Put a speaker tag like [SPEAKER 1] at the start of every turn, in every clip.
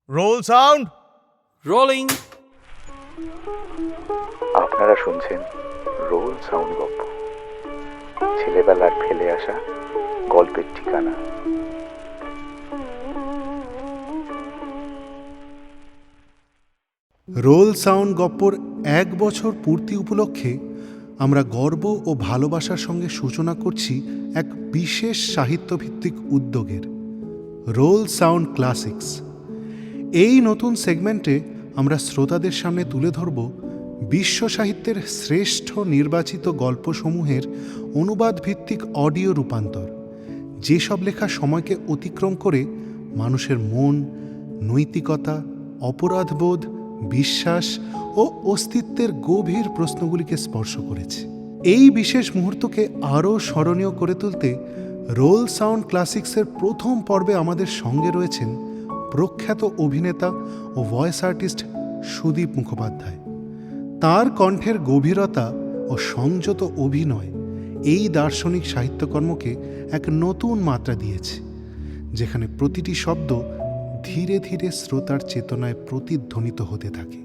[SPEAKER 1] Roll sound
[SPEAKER 2] rolling.
[SPEAKER 3] আপনারা শুনছেন roll sound গল্প, ছেলেবেলার ফেলে আসা গল্পের ঠিকানা।
[SPEAKER 4] রোল সাউন্ড গপ্পর 1 বছর পূর্তি উপলক্ষে আমরা গর্ব ও ভালোবাসার সঙ্গে সূচনা করছি এক বিশেষ সাহিত্যভিত্তিক উদ্যোগের, রোল সাউন্ড ক্লাসিক্স। এই নতুন সেগমেন্টে আমরা শ্রোতাদের সামনে তুলে ধরব বিশ্ব সাহিত্যের শ্রেষ্ঠ নির্বাচিত গল্পসমূহের অনুবাদভিত্তিক অডিও রূপান্তর, যেসব লেখা সময়কে অতিক্রম করে মানুষের মন, নৈতিকতা, অপরাধবোধ, বিশ্বাস ও অস্তিত্বের গভীর প্রশ্নগুলিকে স্পর্শ করেছে। এই বিশেষ মুহূর্তকে আরও স্মরণীয় করে তুলতে রোল সাউন্ড ক্লাসিক্সের প্রথম পর্বে আমাদের সঙ্গে রয়েছেন প্রখ্যাত অভিনেতা ও ভয়েস আর্টিস্ট সুদীপ মুখোপাধ্যায়। তাঁর কণ্ঠের গভীরতা ও সংযত অভিনয় এই দার্শনিক সাহিত্যকর্মকে এক নতুন মাত্রা দিয়েছে, যেখানে প্রতিটি শব্দ ধীরে ধীরে শ্রোতার চেতনায় প্রতিধ্বনিত হতে থাকে।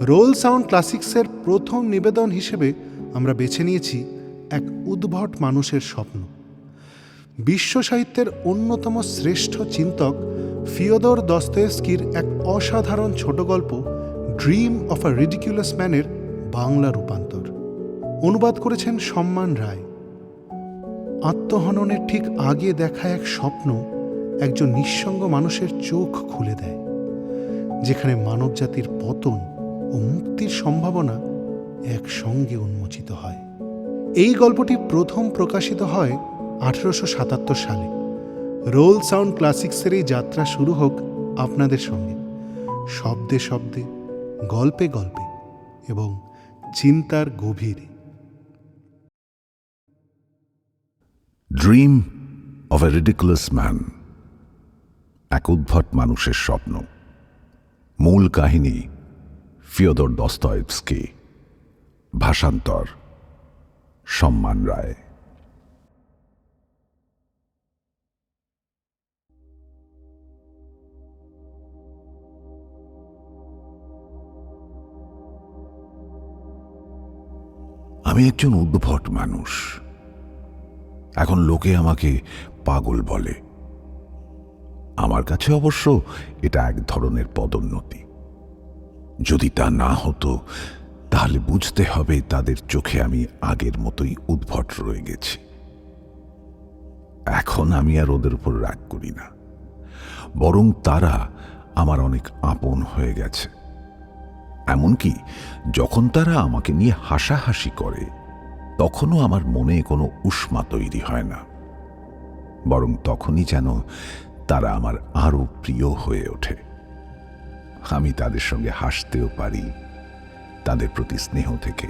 [SPEAKER 4] রোল সাউন্ড ক্লাসিক্সের প্রথম নিবেদন হিসেবে আমরা বেছে নিয়েছি এক উদ্ভট মানুষের স্বপ্ন। বিশ্ব সাহিত্যের অন্যতম শ্রেষ্ঠ চিন্তক ফিওদর দস্তয়েভস্কির এক অসাধারণ ছোট গল্প ড্রিম অফ আ রিডিকুলাস ম্যানের বাংলা রূপান্তর। অনুবাদ করেছেন সম্মান রায়। আত্মহননের ঠিক আগে দেখা এক স্বপ্ন একজন নিঃসঙ্গ মানুষের চোখ খুলে দেয়, যেখানে মানবজাতির পতন ও মুক্তির সম্ভাবনা একসঙ্গে উন্মোচিত হয়। এই গল্পটি প্রথম প্রকাশিত হয় 1877 সালে। রোল সাউন্ড ক্লাসিক্সের এই যাত্রা শুরু হোক আপনাদের সঙ্গে, শব্দে শব্দে, গল্পে গল্পে এবং চিন্তার গভীরে।
[SPEAKER 5] Dream of A ridiculous man, এক উদ্ভট মানুষের স্বপ্ন। মূল কাহিনী ফিওদর দস্তয়েভস্কি, ভাষান্তর সম্মান রায়। আমি একজন উদ্ভট মানুষ। এখন লোকে আমাকে পাগল বলে। আমার কাছে অবশ্য এটা এক ধরনের পদোন্নতি। যদি তা না হতো তাহলে বুঝতে হবে তাদের চোখে আমি আগের মতোই উদ্ভট রয়ে গেছি। এখন আমি আর ওদের উপর রাগ করি না, বরং তারা আমার অনেক আপন হয়ে গেছে। এমনকি যখন তারা আমাকে নিয়ে হাসাহাসি করে, তখনও আমার মনে কোনো উষ্মা তৈরি হয় না, বরং তখনই যেন তারা আমার আরো প্রিয় হয়ে ওঠে। আমি তাদের সঙ্গে হাসতেও পারি তাদের প্রতি স্নেহ থেকে,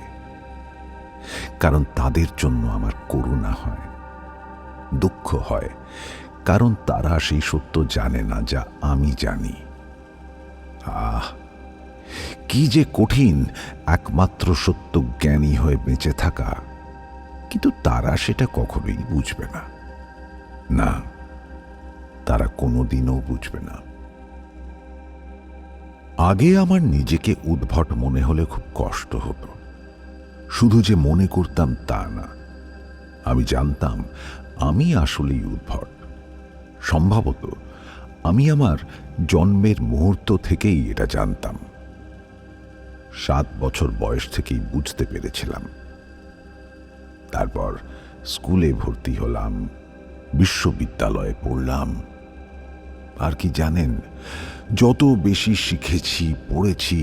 [SPEAKER 5] কারণ তাদের জন্য আমার করুণা হয়, দুঃখ হয়, কারণ তারা সেই সত্য জানে না যা আমি জানি। আহ, কি যে কঠিন একমাত্র সত্য জ্ঞানী হয়ে বেঁচে থাকা, কিন্তু তারা সেটা কখনোই বুঝবে না। না, তারা কোনোদিনও বুঝবে না। আগে আমার নিজেকে উদ্ভট মনে হলে খুব কষ্ট হতো। শুধু যে মনে করতাম তা না, আমি জানতাম আমি আসলেই উদ্ভট। সম্ভবত আমি আমার জন্মের মুহূর্ত থেকেই এটা জানতাম। 7 বছর বয়স থেকেই বুঝতে পেরেছিলাম। তারপর স্কুলে ভর্তি হলাম, বিশ্ববিদ্যালয়ে পড়লাম। আর কি জানেন, যত বেশি শিখেছি, পড়েছি,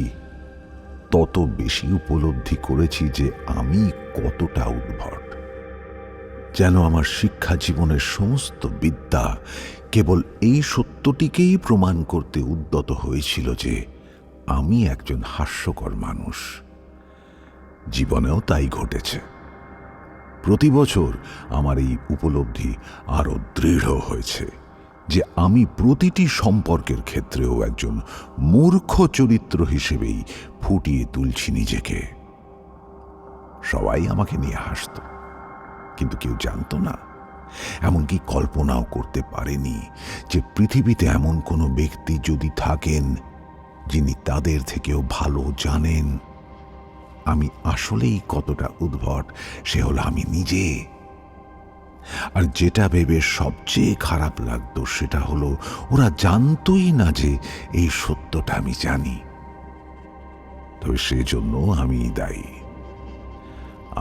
[SPEAKER 5] তত বেশি উপলব্ধি করেছি যে আমি কতটা উদ্ভট। যেন আমার শিক্ষা জীবনের সমস্ত বিদ্যা কেবল এই সত্যটিকেই প্রমাণ করতে উদ্যত হয়েছিল যে আমি একজন হাস্যকর মানুষ। জীবনেও তাই ঘটেছে। প্রতি বছর আমার এই উপলব্ধি আরো দৃঢ় হয়েছে যে আমি প্রতিটি সম্পর্কের ক্ষেত্রেও একজন মূর্খ চরিত্র হিসেবেই ফুটিয়ে তুলছি নিজেকে। সবাই আমাকে নিয়ে হাসত, কিন্তু কেউ জানত না এমনকি কল্পনাও করতে পারেনি যে পৃথিবীতে এমন কোনো ব্যক্তি যদি থাকেন যিনি তাদের থেকেও ভালো জানেন আমি আসলেই কতটা উদ্ভট সে হলো আমি নিজে। আর যেটা ভেবে সবচেয়ে খারাপ লাগতো সেটা হলো ওরা জানতোই না যে এই সত্যটা আমি জানি। তবে সেজন্য আমি দায়ী।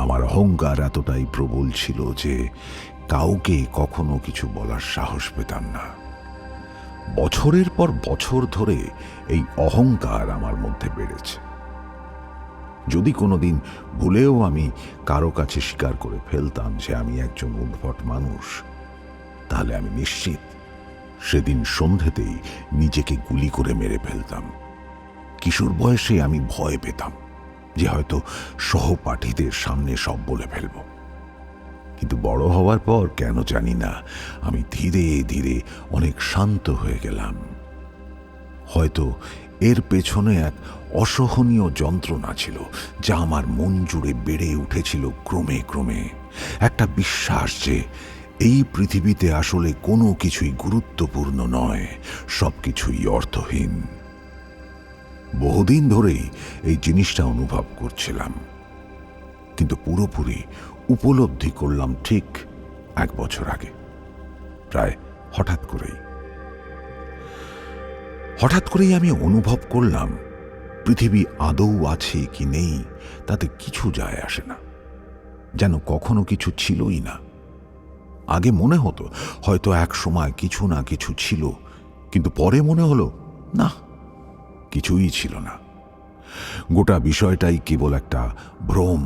[SPEAKER 5] আমার অহংকার এতটাই প্রবল ছিল যে কাউকে কখনো কিছু বলার সাহস পেতাম না। বছরের পর বছর ধরে এই অহংকার আমার মধ্যে বেড়েছে। যদি কোনোদিন ভুলেও আমি কারো কাছে স্বীকার করে ফেলতাম যে আমি একজন উদ্ভট মানুষ, তাহলে আমি নিশ্চিত সেদিন সন্ধেতেই নিজেকে গুলি করে মেরে ফেলতাম। কিশোর বয়সে আমি ভয় পেতাম যে হয়তো সহপাঠীদের সামনে সব বলে ফেলব। কিন্তু বড় হওয়ার পর কেন জানি না আমি ধীরে ধীরে অনেক শান্ত হয়ে গেলাম। হয়তো এর পেছনে এক অসহনীয় যন্ত্রণা ছিল যা আমার মন জুড়ে বেড়ে উঠেছিল ক্রমে ক্রমে। একটা বিশ্বাস যে এই পৃথিবীতে আসলে কোনো কিছুই গুরুত্বপূর্ণ নয়, সবকিছুই অর্থহীন। বহুদিন ধরেই এই জিনিসটা অনুভব করছিলাম, কিন্তু পুরোপুরি উপলব্ধি করলাম ঠিক 1 বছর আগে, প্রায় হঠাৎ করেই আমি অনুভব করলাম পৃথিবী আদৌ আছে কি নেই তাতে কিছু যায় আসে না, যেন কখনো কিছু ছিলই না। আগে মনে হতো হয়তো এক সময় কিছু না কিছু ছিল, কিন্তু পরে মনে হলো না, কিছুই ছিল না। গোটা বিষয়টাই কেবল একটা ভ্রম।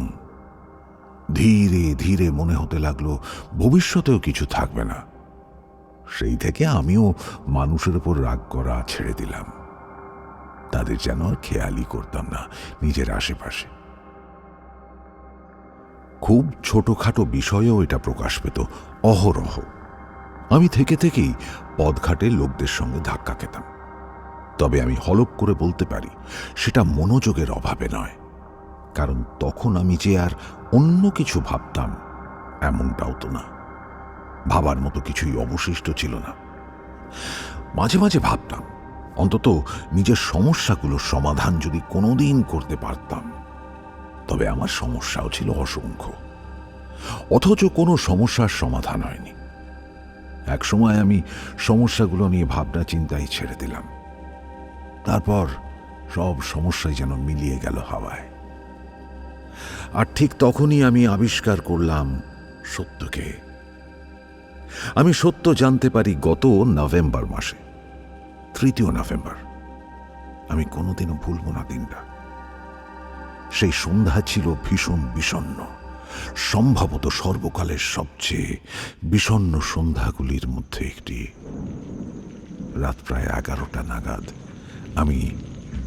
[SPEAKER 5] ধীরে ধীরে মনে হতে লাগলো ভবিষ্যতেও কিছু থাকবে না। সেই থেকে আমিও মানুষের উপর রাগ করা ছেড়ে দিলাম। তাদের যেন আর খেয়ালই করতাম না নিজের আশেপাশে। খুব ছোটখাটো বিষয়েও এটা প্রকাশ পেত অহরহ। আমি থেকেই পথঘাটে লোকদের সঙ্গে ধাক্কা খেতাম। তবে আমি হলপ করে বলতে পারি সেটা মনোযোগের অভাবে নয়, কারণ তখন আমি যে আর অন্য কিছু ভাবতাম এমনটাও তো না। ভাবার মতো কিছুই অবশিষ্ট ছিল না। মাঝে মাঝে ভাবতাম অন্তত নিজের সমস্যাগুলোর সমাধান যদি কোনোদিন করতে পারতাম। তবে আমার সমস্যাও ছিল অসংখ্য, অথচ কোনো সমস্যার সমাধান হয়নি। একসময় আমি সমস্যাগুলো নিয়ে ভাবনা চিন্তাই ছেড়ে দিলাম। তারপর সব সমস্যাই যেন মিলিয়ে গেল হাওয়ায়। আর ঠিক তখনই আমি আবিষ্কার করলাম সত্যকে। আমি সত্য জানতে পারি গত নভেম্বর মাসে, 3 নভেম্বর। আমি কোনোদিনও ভুলব না দিনটা। সেই সন্ধ্যা ছিল ভীষণ বিষণ্ণ, সম্ভবত সর্বকালের সবচেয়ে বিষণ্ণ সন্ধ্যাগুলির মধ্যে একটি। রাত প্রায় 11টা নাগাদ আমি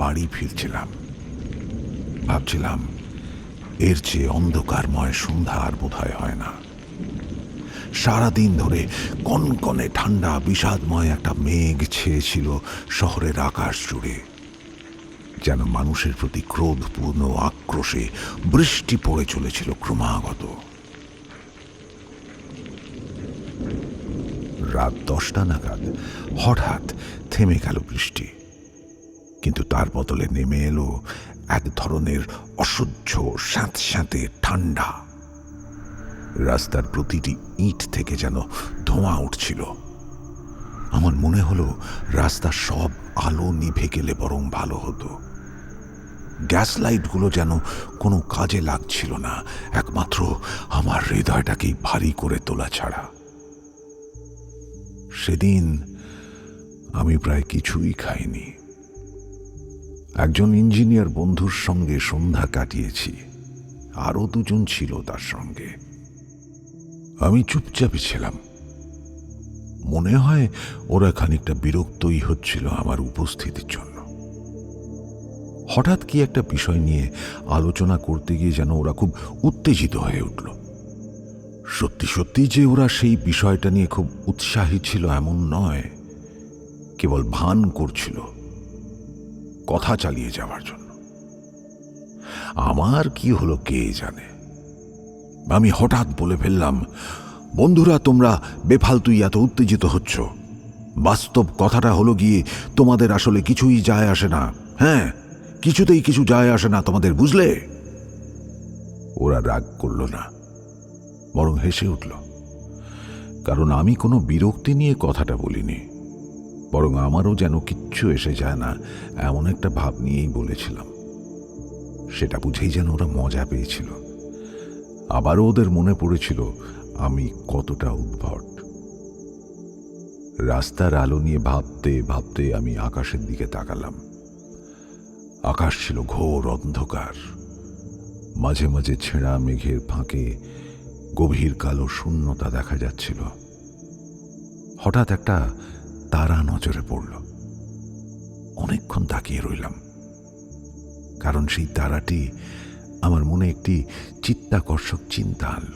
[SPEAKER 5] বাড়ি ফিরছিলাম। ভাবছিলাম এর চেয়ে অন্ধকারময় সন্ধ্যা আর বোধহয় হয় না। সারাদিন ধরে কনকনে ঠান্ডা বিষাদময় একটা মেঘ ছেয়েছিল শহরের আকাশ জুড়ে, যেন মানুষের প্রতি ক্রোধপূর্ণ আক্রোশে বৃষ্টি পড়ে চলেছিল ক্রমাগত। রাত 10টা নাগাদ হঠাৎ থেমে গেল বৃষ্টি, কিন্তু তার বদলে নেমে এলো এক ধরনের অসহ্য স্যাঁতস্যাঁতে ঠান্ডা। রাস্তার প্রতিটি ইট থেকে যেন ধোঁয়া উঠছিল। আমার মনে হলো রাস্তার সব আলো নিভে গেলে বরং ভালো হতো। গ্যাস লাইটগুলো যেন কোনো কাজে লাগছিল না, একমাত্র আমার হৃদয়টাকেই ভারী করে তোলা ছাড়া। সেদিন আমি প্রায় কিছুই খাইনি। একজন ইঞ্জিনিয়ার বন্ধুর সঙ্গে সন্ধ্যা কাটিয়েছি, আরো 2 জন ছিল তার সঙ্গে। আমি চুপচাপই ছিলাম। মনে হয় ওরা খানিকটা বিরক্তই হচ্ছিল আমার উপস্থিতির জন্য। হঠাৎ কি একটা বিষয় নিয়ে আলোচনা করতে গিয়ে যেন ওরা খুব উত্তেজিত হয়ে উঠল। সত্যি সত্যি যে ওরা সেই বিষয়টা নিয়ে খুব উৎসাহী ছিল এমন নয়, কেবল ভান করছিল কথা চালিয়ে যাওয়ার জন্য। আমার কি হলো কে জানে। আমি হঠাৎ বলে ফেললাম, বন্ধুরা, তোমরা বেফালতুই এত উত্তেজিত হচ্ছ। বাস্তব কথাটা হলো গিয়ে তোমাদের আসলে কিছুই যায় আসে না। হ্যাঁ, কিছুতেই কিছু যায় আসে না তোমাদের, বুঝলে? ওরা রাগ করল না, বরং হেসে উঠল। কারণ আমি কোনো বিরক্তি নিয়ে কথাটা বলিনি, বরং আমারও যেন কিচ্ছু এসে যায় না এমন একটা ভাব নিয়েই বলেছিলাম। সেটা বুঝেই যেন ওরা মজা পেয়েছিল। আবারও ওদের মনে পড়েছিল আমি কতটা উদ্ভট। রাস্তার আলো নিয়ে ভাবতে ভাবতে আমি আকাশের দিকে তাকালাম। আকাশ ছিল ঘোর অন্ধকার। মাঝে মাঝে ছেঁড়া মেঘের ফাঁকে গভীর কালো শূন্যতা দেখা যাচ্ছিল। হঠাৎ একটা তারা নজরে পড়ল। অনেকক্ষণ তাকিয়ে রইলাম, কারণ সেই তারাটি আমার মনে একটি চিত্তাকর্ষক চিন্তা আনল।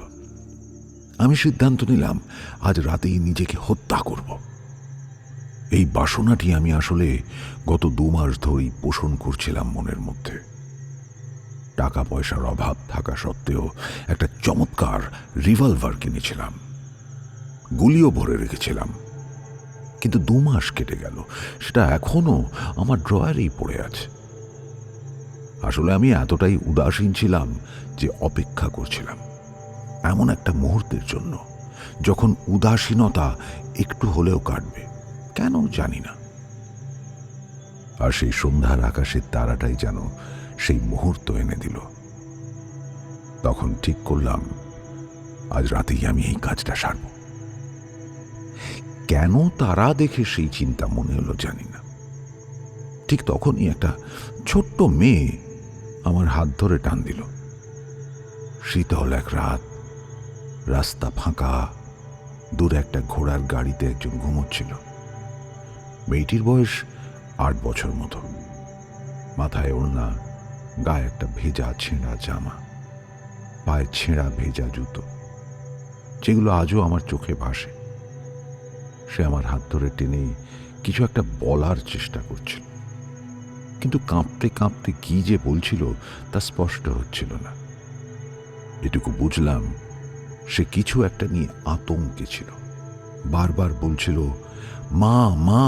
[SPEAKER 5] আমি সিদ্ধান্ত নিলাম আজ রাতেই নিজেকে হত্যা করব। এই বাসনাটি আমি আসলে গত 2 মাস ধরেই পোষণ করছিলাম মনের মধ্যে। টাকা পয়সার অভাব থাকা সত্ত্বেও একটা চমৎকার রিভলভার কিনেছিলাম, গুলিও ভরে রেখেছিলাম। কিন্তু 2 মাস কেটে গেল, সেটা এখনো আমার ড্রয়ারেই পড়ে আছে। আসলে আমি এতটাই উদাসীন ছিলাম যে অপেক্ষা করছিলাম এমন একটা মুহূর্তের জন্য যখন উদাসীনতা একটু হলেও কাটবে, কেন জানি না। আর সেই সন্ধ্যার আকাশের তারাটাই যেন সেই মুহূর্ত এনে দিল। তখন ঠিক করলাম আজ রাতেই আমি এই কাজটা সারব। কেন তারা দেখে সেই চিন্তা মনে হলো জানি না। ঠিক তখনই একটা ছোট্ট মেয়ে আমার হাত ধরে টান দিল। শীতল এক রাত, রাস্তা ফাঁকা, দূরে একটা ঘোড়ার গাড়িতে একজন ঘুমোচ্ছিল। মেয়েটির বয়স 8 বছর মতো। মাথায় ওড়না, গায়ে একটা ভেজা ছেঁড়া জামা, পায়ে ছেঁড়া ভেজা জুতো, যেগুলো আজও আমার চোখে ভাসে। সে আমার হাত ধরে টেনে কিছু একটা বলার চেষ্টা করছিল, কিন্তু কাঁপতে কাঁপতে কি যে বলছিল তা স্পষ্ট হচ্ছিল না। এটুকু বুঝলাম সে কিছু একটা নিয়ে আতঙ্কে ছিল। বারবার বলছিল, মা মা।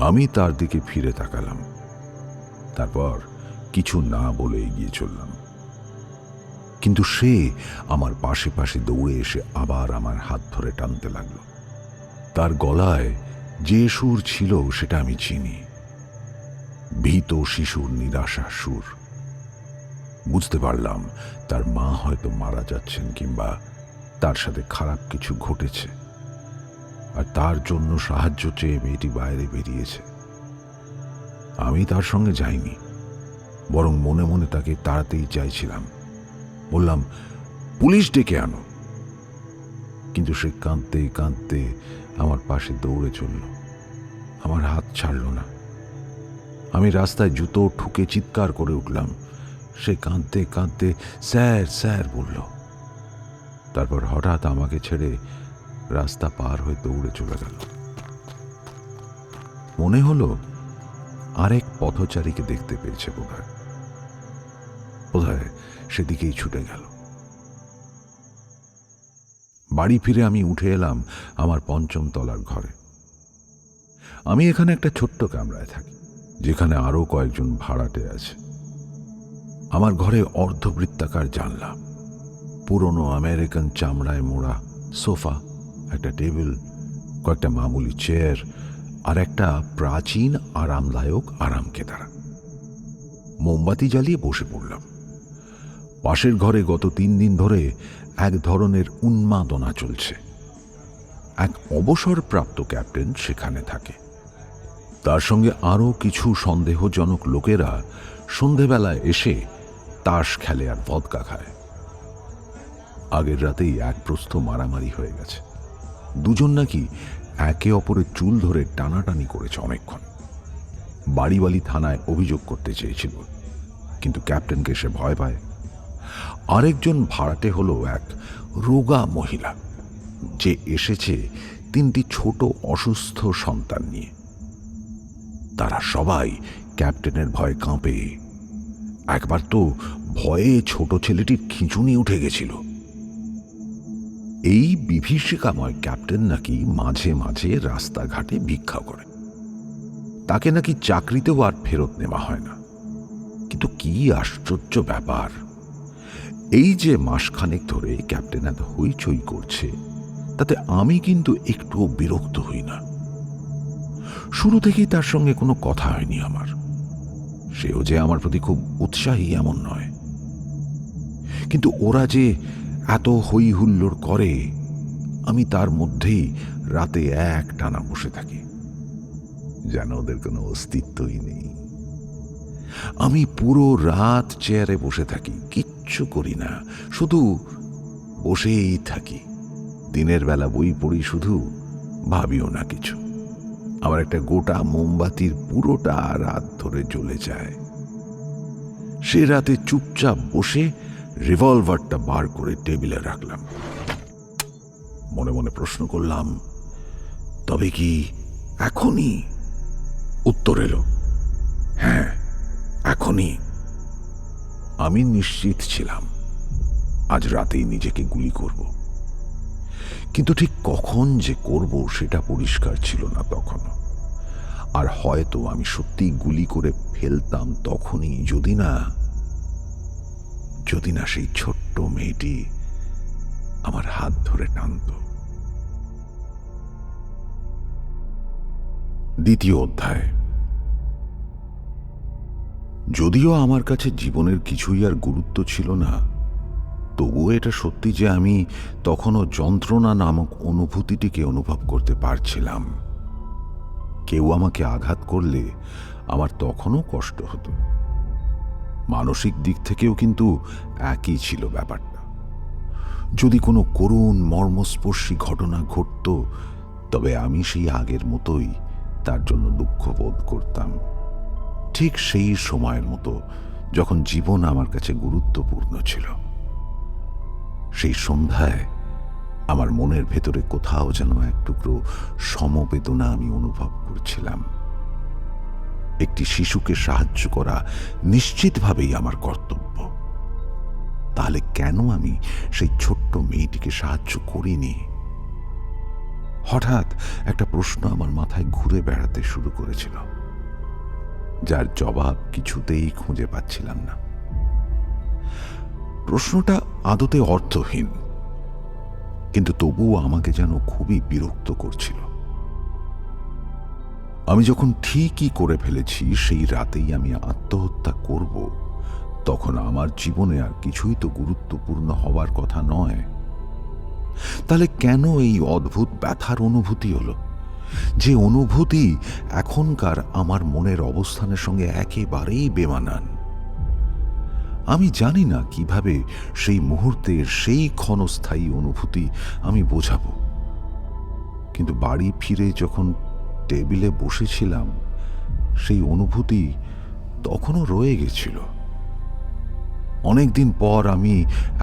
[SPEAKER 5] আমি তার দিকে ফিরে তাকালাম, তারপর কিছু না বলে এগিয়ে চললাম। কিন্তু সে আমার পাশে পাশে দৌড়ে এসে আবার আমার হাত ধরে টানতে লাগলো। তার গলায় যে সুর ছিল সেটা আমি চিনি, ভীত শিশুর নিরাশা সুর। বুঝতে পারলাম তার মা হয়তো মারা যাচ্ছেন, কিংবা তার সাথে খারাপ কিছু ঘটেছে, আর তার জন্য সাহায্য চেয়ে মেয়েটি বাইরে বেরিয়েছে। আমি তার সঙ্গে যাইনি, বরং মনে মনে তাকে তাড়াতেই চাইছিলাম। বললাম, পুলিশ ডেকে আনো। কিন্তু সে কাঁদতে কাঁদতে আমার পাশে দৌড়ে চলল, আমার হাত ছাড়ল না। আমি রাস্তায় জুতো ঠুকে চিৎকার করে উঠলাম। সে কাঁদতে কাঁদতে স্যার স্যার বলল। তারপর হঠাৎ আমাকে ছেড়ে রাস্তা পার হয়ে দৌড়ে চলে গেল। মনে হলো আরেক পথচারীকে দেখতে পেয়েছে বোধহয় সেদিকেই ছুটে গেল। বাড়ি ফিরে আমি উঠে এলাম আমার 5ম তলার ঘরে। আমি এখানে একটা ছোট্ট কামরায় থাকি, যেখানে আরো কয়েকজন ভাড়াটে আছে। আমার ঘরে অর্ধবৃত্তাকার জানলা, পুরনো আমেরিকান চামড়ায় মোড়া সোফা, একটা টেবিল, কয়েকটা মামুলি চেয়ার আর একটা প্রাচীন আরামদায়ক আরামকেদারা। মোমবাতি জ্বালিয়ে বসে পড়লাম। পাশের ঘরে গত 3 দিন ধরে এক ধরনের উন্মাদনা চলছে। এক অবসরপ্রাপ্ত ক্যাপ্টেন সেখানে থাকে, তার সঙ্গে আরও কিছু সন্দেহজনক লোকেরা সন্ধেবেলায় এসে তাস খেলে আর ভদকা খায়। আগের রাতেই এক প্রস্থ মারামারি হয়ে গেছে। দুজন নাকি একে অপরের চুল ধরে টানাটানি করেছে অনেকক্ষণ। বাড়িওয়ালি থানায় অভিযোগ করতে চেয়েছিল, কিন্তু ক্যাপ্টেনকে সে ভয় পায়। আরেকজন ভাড়াটে হলো এক রোগা মহিলা, যে এসেছে 3টি ছোট অসুস্থ সন্তান নিয়ে। তারা সবাই ক্যাপ্টেনের ভয়ে কাঁপে। একবার তো ভয়ে ছোট ছেলেটির খিঁচুনি উঠে গেছিল। এই বিভীষিকাময় ক্যাপ্টেন নাকি মাঝে মাঝে রাস্তাঘাটে ভিক্ষা করে। তাকে নাকি চাকরিতেও আর ফেরত নেওয়া হয় না। কিন্তু কি আশ্চর্য ব্যাপার, এই যে মাসখানেক ধরে ক্যাপ্টেন এত হইচই করছে, তাতে আমি কিন্তু একটুও বিরক্ত হই না। শুরু থেকেই তার সঙ্গে কোনো কথা হয়নি আমার। সেও যে আমার প্রতি খুব উৎসাহী এমন নয়। কিন্তু ওরা যে এত হই হুল্লোড় করে, আমি তার মধ্যেই রাতে এক টানা বসে থাকি, যেন ওদের কোনো অস্তিত্বই নেই। আমি পুরো রাত চেয়ারে বসে থাকি, কিচ্ছু করি না, শুধু বসেই থাকি। দিনের বেলা বই পড়ি, শুধু ভাবিও না কিছু। আমার একটা গোটা মোমবাতির পুরোটা রাত ধরে জ্বলে যায়। সে রাতে চুপচাপ বসে রিভলভারটা বার করে টেবিলে রাখলাম। মনে মনে প্রশ্ন করলাম, তবে কি এখনই? উত্তর এলো, হ্যাঁ এখনই। আমি নিশ্চিত ছিলাম আজ রাতেই নিজেকে গুলি করব, কিন্তু ঠিক কখন যে করব সেটা পরিষ্কার ছিল না তখনও। আর হয়তো আমি সত্যি গুলি করে ফেলতাম তখনই, যদি না সেই ছোট্ট মেয়েটি আমার হাত ধরে টানত। দ্বিতীয় অধ্যায়। যদিও আমার কাছে জীবনের কিছুই আর গুরুত্ব ছিল না, তবুও এটা সত্যি যে আমি তখনও যন্ত্রণা নামক অনুভূতিটিকে অনুভব করতে পারছিলাম। কেউ আমাকে আঘাত করলে আমার তখনও কষ্ট হতো। মানসিক দিক থেকেও কিন্তু একই ছিল ব্যাপারটা। যদি কোনো করুণ মর্মস্পর্শী ঘটনা ঘটত, তবে আমি সেই আগের মতোই তার জন্য দুঃখ বোধ করতাম। ঠিক সেই সময়ের মতো যখন জীবন আমার কাছে গুরুত্বপূর্ণ ছিল। সেই সন্ধ্যায় আমার মনের ভেতরে কোথাও যেন এক টুকরো সমবেদনা আমি অনুভব করছিলাম। একটি শিশুকে সাহায্য করা নিশ্চিতভাবেই আমার কর্তব্য। তাহলে কেন আমি সেই ছোট্ট মেয়েটিকে সাহায্য করিনি? হঠাৎ একটা প্রশ্ন আমার মাথায় ঘুরে বেড়াতে শুরু করেছিল, যার জবাব কিছুতেই খুঁজে পাচ্ছিলাম না। প্রশ্নটা আদতে অর্থহীন, কিন্তু তবুও আমাকে যেন খুবই বিরক্ত করছিল। আমি যখন ঠিকই করে ফেলেছি সেই রাতেই আমি আত্মহত্যা করব, তখন আমার জীবনে আর কিছুই তো গুরুত্বপূর্ণ হওয়ার কথা নয়। তাহলে কেন এই অদ্ভুত ব্যথার অনুভূতি হলো, যে অনুভূতি এখনকার আমার মনের অবস্থানের সঙ্গে একেবারেই বেমানান? আমি জানি না কিভাবে সেই মুহূর্তের সেই ক্ষণস্থায়ী অনুভূতি আমি বোঝাবো, কিন্তু বাড়ি ফিরে যখন টেবিলে বসেছিলাম, সেই অনুভূতি তখনও রয়ে গেছিল। অনেকদিন পর আমি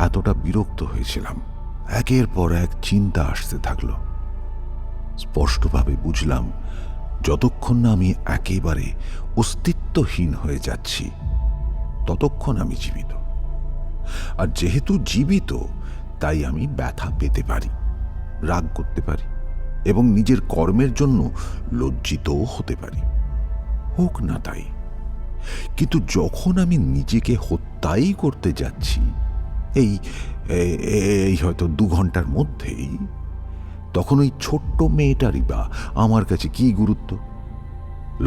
[SPEAKER 5] এতটা বিরক্ত হয়েছিলাম। একের পর এক চিন্তা আসতে থাকলো। স্পষ্টভাবে বুঝলাম, যতক্ষণ না আমি একেবারে অস্তিত্বহীন হয়ে যাচ্ছি, ততক্ষণ আমি জীবিত। আর যেহেতু জীবিত, তাই আমি ব্যথা পেতে পারি, রাগ করতে পারি এবং নিজের কর্মের জন্য লজ্জিতও হতে পারি। হোক না তাই, কিন্তু যখন আমি নিজেকে হত্যাই করতে যাচ্ছি এই হয়তো 2 ঘন্টার মধ্যেই, তখন ওই ছোট্ট মেয়েটারই বা আমার কাছে কি গুরুত্ব?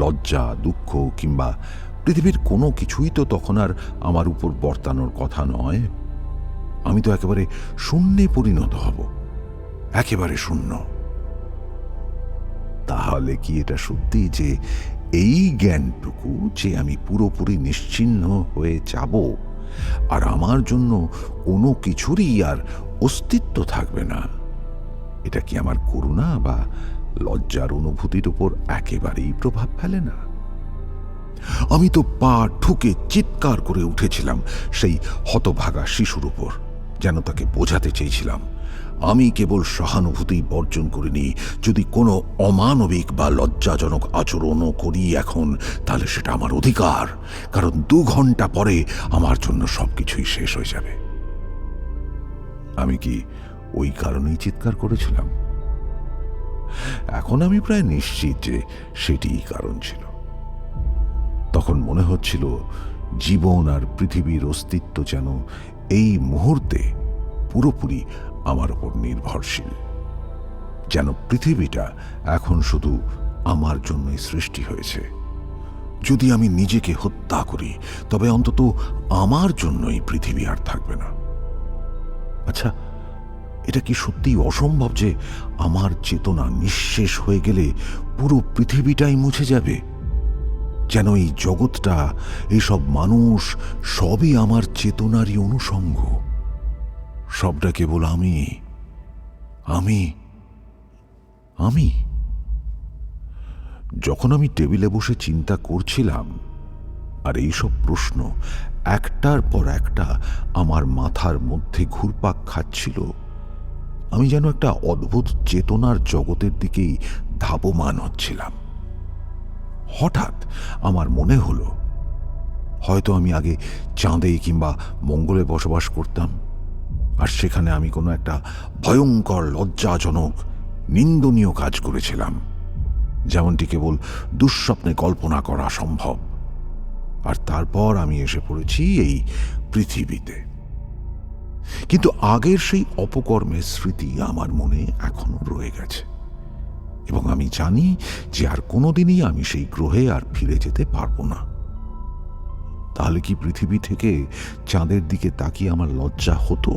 [SPEAKER 5] লজ্জা, দুঃখ কিংবা পৃথিবীর কোনো কিছুই তো তখন আর আমার উপর বর্তানোর কথা নয়। আমি তো একেবারে শূন্যে পরিণত হব, একেবারে শূন্য। তাহলে কি এটা সত্যি যে এই জ্ঞানটুকু যে আমি পুরোপুরি নিশ্চিহ্ন হয়ে যাব আর আমার জন্য কোনো কিছুরই আর অস্তিত্ব থাকবে না, এটা কি আমার করুণা বা লজ্জার অনুভূতির উপর একেবারেই প্রভাব ফেলে না? আমি তো পা ঠুকে চিৎকার করে উঠেছিলাম সেই হতভাগা শিশুর উপর, যেন তাকে বোঝাতে চেয়েছিলাম আমি কেবল সহানুভূতি বর্জন করিনি। যদি কোনো অমানবিক বা লজ্জাজনক আচরণও করি এখন, তাহলে সেটা আমার অধিকার, কারণ 2 ঘন্টা পরে আমার জন্য সবকিছুই শেষ হয়ে যাবে। আমি কি ওই কারণেই চিৎকার করেছিলাম? এখন আমি প্রায় নিশ্চিত যে সেটিই কারণ ছিল। তখন মনে হচ্ছিল জীবন আর পৃথিবীর অস্তিত্ব যেন এই মুহূর্তে পুরোপুরি আমার উপর নির্ভরশীল, যেন পৃথিবীটা এখন শুধু আমার জন্যই সৃষ্টি হয়েছে। যদি আমি নিজেকে হত্যা করি তবে অন্তত আমার জন্যই পৃথিবী আর থাকবে না। আচ্ছা, এটা কি সত্যিই অসম্ভব যে আমার চেতনা নিঃশেষ হয়ে গেলে পুরো পৃথিবীটাই মুছে যাবে? যেন এই জগৎটা, এইসব মানুষ সবই আমার চেতনারই অনুষঙ্গ। সবটা কেবল আমি আমি আমি যখন আমি টেবিলে বসে চিন্তা করছিলাম আর এইসব প্রশ্ন একটার পর একটা আমার মাথার মধ্যে ঘুরপাক খাচ্ছিল, আমি যেন একটা অদ্ভুত চেতনার জগতের দিকেই ধাবমান হচ্ছিলাম। হঠাৎ আমার মনে হলো হয়তো আমি আগে চাঁদে কিংবা মঙ্গলে বসবাস করতাম, আর সেখানে আমি কোনো একটা ভয়ঙ্কর, লজ্জাজনক, নিন্দনীয় কাজ করেছিলাম, যেমনটি কেবল দুঃস্বপ্নে কল্পনা করা সম্ভব। আর তারপর আমি এসে পড়েছি এই পৃথিবীতে। কিন্তু আগের সেই অপকর্মের স্মৃতি আমার মনে এখনো রয়ে গেছে, এবং আমি জানি যে আর কোনোদিনই আমি সেই গ্রহে আর ফিরে যেতে পারবো না। তাহলে কি পৃথিবী থেকে চাঁদের দিকে তাকিয়ে আমার লজ্জা হতো?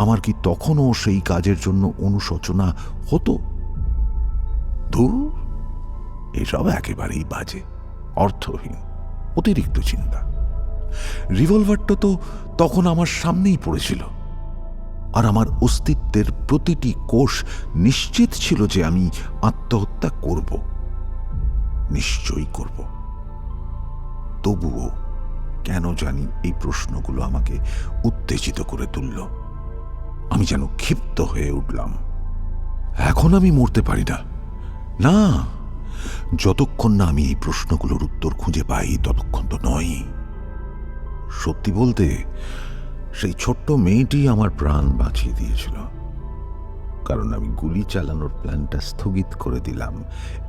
[SPEAKER 5] আমার কি তখনও সেই কাজের জন্য অনুশোচনা হতো? ধুর, এসব একেবারেই বাজে, অর্থহীন, অতিরিক্ত চিন্তা। রিভলভারটা তো তখন আমার সামনেই পড়েছিল, আর আমার অস্তিত্বের প্রতিটি কোষ নিশ্চিত ছিল যে আমি আত্মহত্যা করব, নিশ্চয়ই করব। তবুও কেন জানি এই প্রশ্নগুলো আমাকে উত্তেজিত করে তুলল। আমি যেন ক্ষিপ্ত হয়ে উঠলাম। এখন আমি মরতে পারি না, না, যতক্ষণ না আমি এই প্রশ্নগুলোর উত্তর খুঁজে পাই ততক্ষণ তো নয়। সত্যি বলতে, সেই ছোট্ট মেয়েটি আমার প্রাণ বাঁচিয়ে দিয়েছিল, কারণ আমি গুলি চালানোর প্ল্যানটা স্থগিত করে দিলাম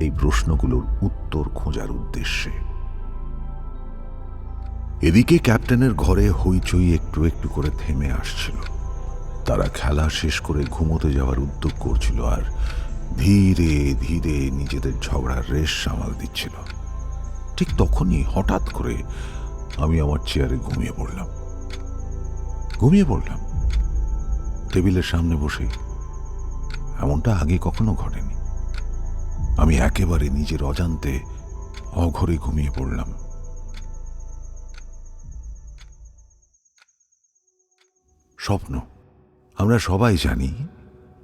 [SPEAKER 5] এই প্রশ্নগুলোর উত্তর খোঁজার উদ্দেশ্যে। এদিকে ক্যাপ্টেনের ঘরে হইচই একটু একটু করে থেমে আসছিল। তারা খেলা শেষ করে ঘুমোতে যাওয়ার উদ্যোগ করছিল, আর ধীরে ধীরে নিজেদের ঝগড়ার রেশ সামাল দিচ্ছিল। ঠিক তখনই হঠাৎ করে আমি আমার চেয়ারে ঘুমিয়ে পড়লাম টেবিলের সামনে বসে। এমনটা আগে কখনো ঘটেনি। আমি একেবারে নিজের অজান্তে অঘরে ঘুমিয়ে পড়লাম। স্বপ্ন, আমরা সবাই জানি,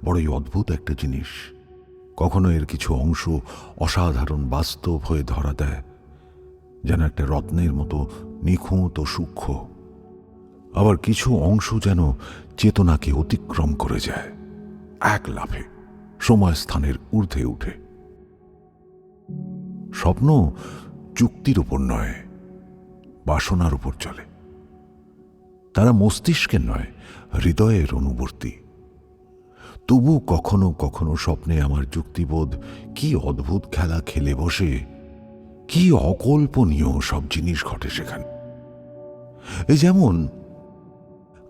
[SPEAKER 5] বড়ই অদ্ভুত একটা জিনিস। কখনো এর কিছু অংশ অসাধারণ বাস্তব হয়ে ধরা দেয়, যেন একটা রত্নের মতো নিখুঁত ও সূক্ষ্ম। আবার কিছু অংশ যেন চেতনাকে অতিক্রম করে যায় এক লাফে, সময় স্থানের ঊর্ধ্বে উঠে। স্বপ্ন যুক্তির উপর নয়, বাসনার উপর চলে। তারা মস্তিষ্কের নয়, হৃদয়ের অনুবর্তী। তবু কখনো কখনো স্বপ্নে আমার যুক্তিবোধ কি অদ্ভুত খেলা খেলে বসে, কি অকল্পনীয় সব জিনিস ঘটে সেখানে। এই যেমন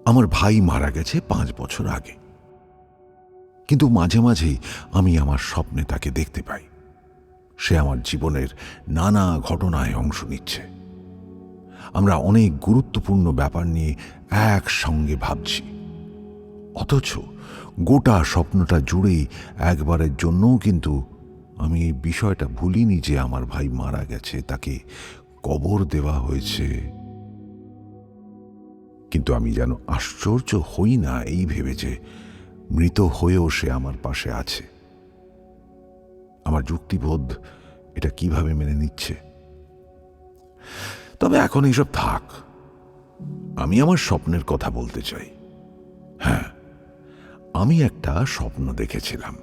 [SPEAKER 5] আমার ভাই মারা গেছে 5 বছর আগে, কিন্তু মাঝে মাঝেই আমি আমার স্বপ্নে তাকে দেখতে পাই। সে আমার জীবনের নানা ঘটনায় অংশ নিচ্ছে। আমরা অনেক গুরুত্বপূর্ণ ব্যাপার নিয়ে একসঙ্গে ভাবছি, অথচ গোটা স্বপ্নটা জুড়েই একবারের জন্যও কিন্তু আমি এই বিষয়টা ভুলিনি যে আমার ভাই মারা গেছে, তাকে কবর দেওয়া হয়েছে। কিন্তু আমি যেন আশ্চর্য হই না এই ভেবে যে মৃত হয়েও সে আমার পাশে আছে। আমার যুক্তিবোধ এটা কিভাবে মেনে নিচ্ছে? তবে এখন এইসব থাক, আমি আমার স্বপ্নের কথা বলতে চাই। হ্যাঁ, আমি একটা স্বপ্ন দেখেছিলাম,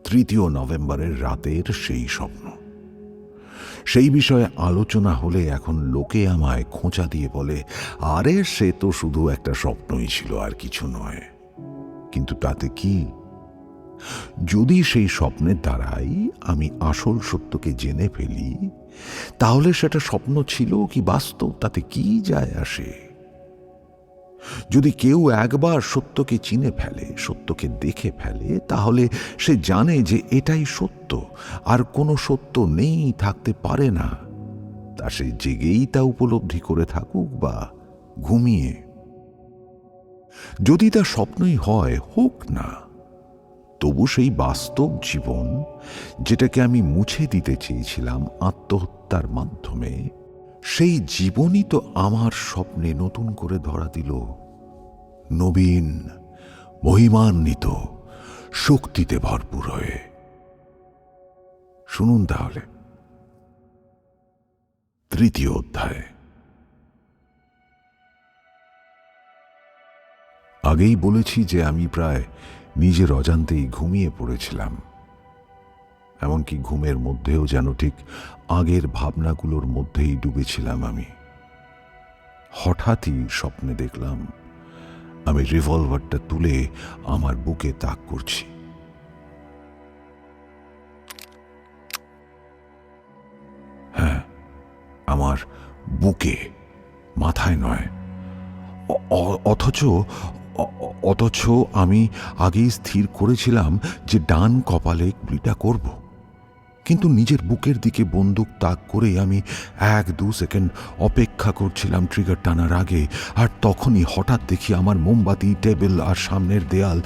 [SPEAKER 5] 3 নভেম্বরের রাতের সেই স্বপ্ন। সেই বিষয়ে আলোচনা হলে এখন লোকে আমায় খোঁচা দিয়ে বলে, আরে সে তো শুধু একটা স্বপ্নই ছিল, আর কিছু নয়। কিন্তু তাতে কি? যদি সেই স্বপ্নের দ্বারাই আমি আসল সত্যকে জেনে ফেলি, তাহলে সেটা স্বপ্ন ছিল কি বাস্তব তাতে কি যায় আসে? যদি কেউ একবার সত্যকে চিনে ফেলে, সত্যকে দেখে ফেলে, তাহলে সে জানে যে এটাই সত্য, আর কোনো সত্য নেই, থাকতে পারে না। তা সে জেগেই তা উপলব্ধি করে থাকুক বা ঘুমিয়ে। যদি তা স্বপ্নই হয়, হোক না, তবু সেই বাস্তব জীবন, যেটাকে আমি মুছে দিতে চেয়েছিলাম আত্মহত্যার মাধ্যমে, সেই জীবনই তো আমার স্বপ্নে নতুন করে ধরা দিল, নবীন, মহিমান্বিত, শক্তিতে ভরপুর হয়ে। শুনুন তাহলে 3য় অধ্যায়। আগেই বলেছি যে আমি প্রায় নিজের অজান্তেই ঘুমিয়ে পড়েছিলাম। এমনকি ঘুমের মধ্যেও যেন ঠিক আগের ভাবনাগুলোর মধ্যেই ডুবেছিলাম আমি। হঠাৎই স্বপ্নে দেখলাম আমি রিভলভারটা তুলে আমার বুকে তাক করছি। হ্যাঁ, আমার বুকে, মাথায় নয়। অথচ আমি আগেই স্থির করেছিলাম যে ডান কপালে গুলিটা করব। কিন্তু নিজের বুকের দিকে বন্দুক তাক করে আমি 1-2 সেকেন্ড অপেক্ষা করছিলাম ট্রিগার টানার আগে, আর তখনই হঠাৎ দেখি আমার মোমবাতি, টেবিল আর সামনের দেয়াল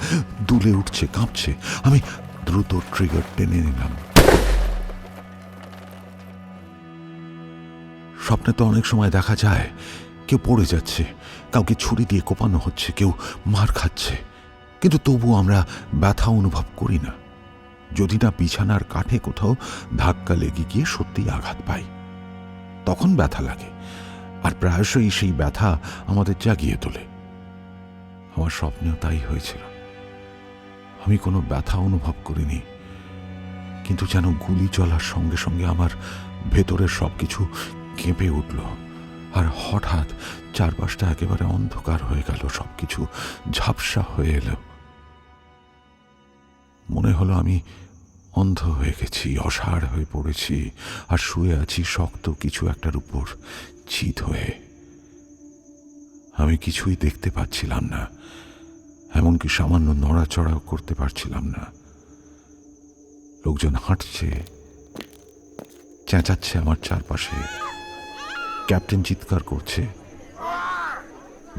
[SPEAKER 5] দুলে উঠছে, কাঁপছে। আমি দ্রুত ট্রিগার টেনে নিলাম। স্বপ্নে তো অনেক সময় দেখা যায় কেউ পড়ে যাচ্ছে, কাউকে ছুরি দিয়ে কোপানো হচ্ছে, কেউ মার খাচ্ছে, কিন্তু তবু আমরা ব্যথা অনুভব করি না, যদি না বিছানার কাঠে কোথাও ধাক্কা লেগে গিয়ে সত্যিই আঘাত পাই। তখন ব্যথা লাগে, আর প্রায়শই সেই ব্যথা আমাদের জাগিয়ে তোলে। আমার স্বপ্নেও তাই হয়েছিল। আমি কোনো ব্যথা অনুভব করিনি, কিন্তু যেন গুলি চলার সঙ্গে সঙ্গে আমার ভেতরের সবকিছু কেঁপে উঠল, আর হঠাৎ চারপাশটা একেবারে অন্ধকার হয়ে গেল, সবকিছু ঝাপসা হয়ে এলো। মনে হলো আমি অন্ধ হয়ে গেছি, অসাড় হয়ে পড়েছি, আর শুয়ে আছি শক্ত কিছু একটার উপর চিত হয়ে। আমি কিছুই দেখতে পাচ্ছিলাম না, এমনকি সামান্য নড়াচড়াও করতে পারছিলাম না। লোকজন হাঁটছে, চেঁচাচ্ছে আমার চারপাশে, ক্যাপ্টেন চিৎকার করছে,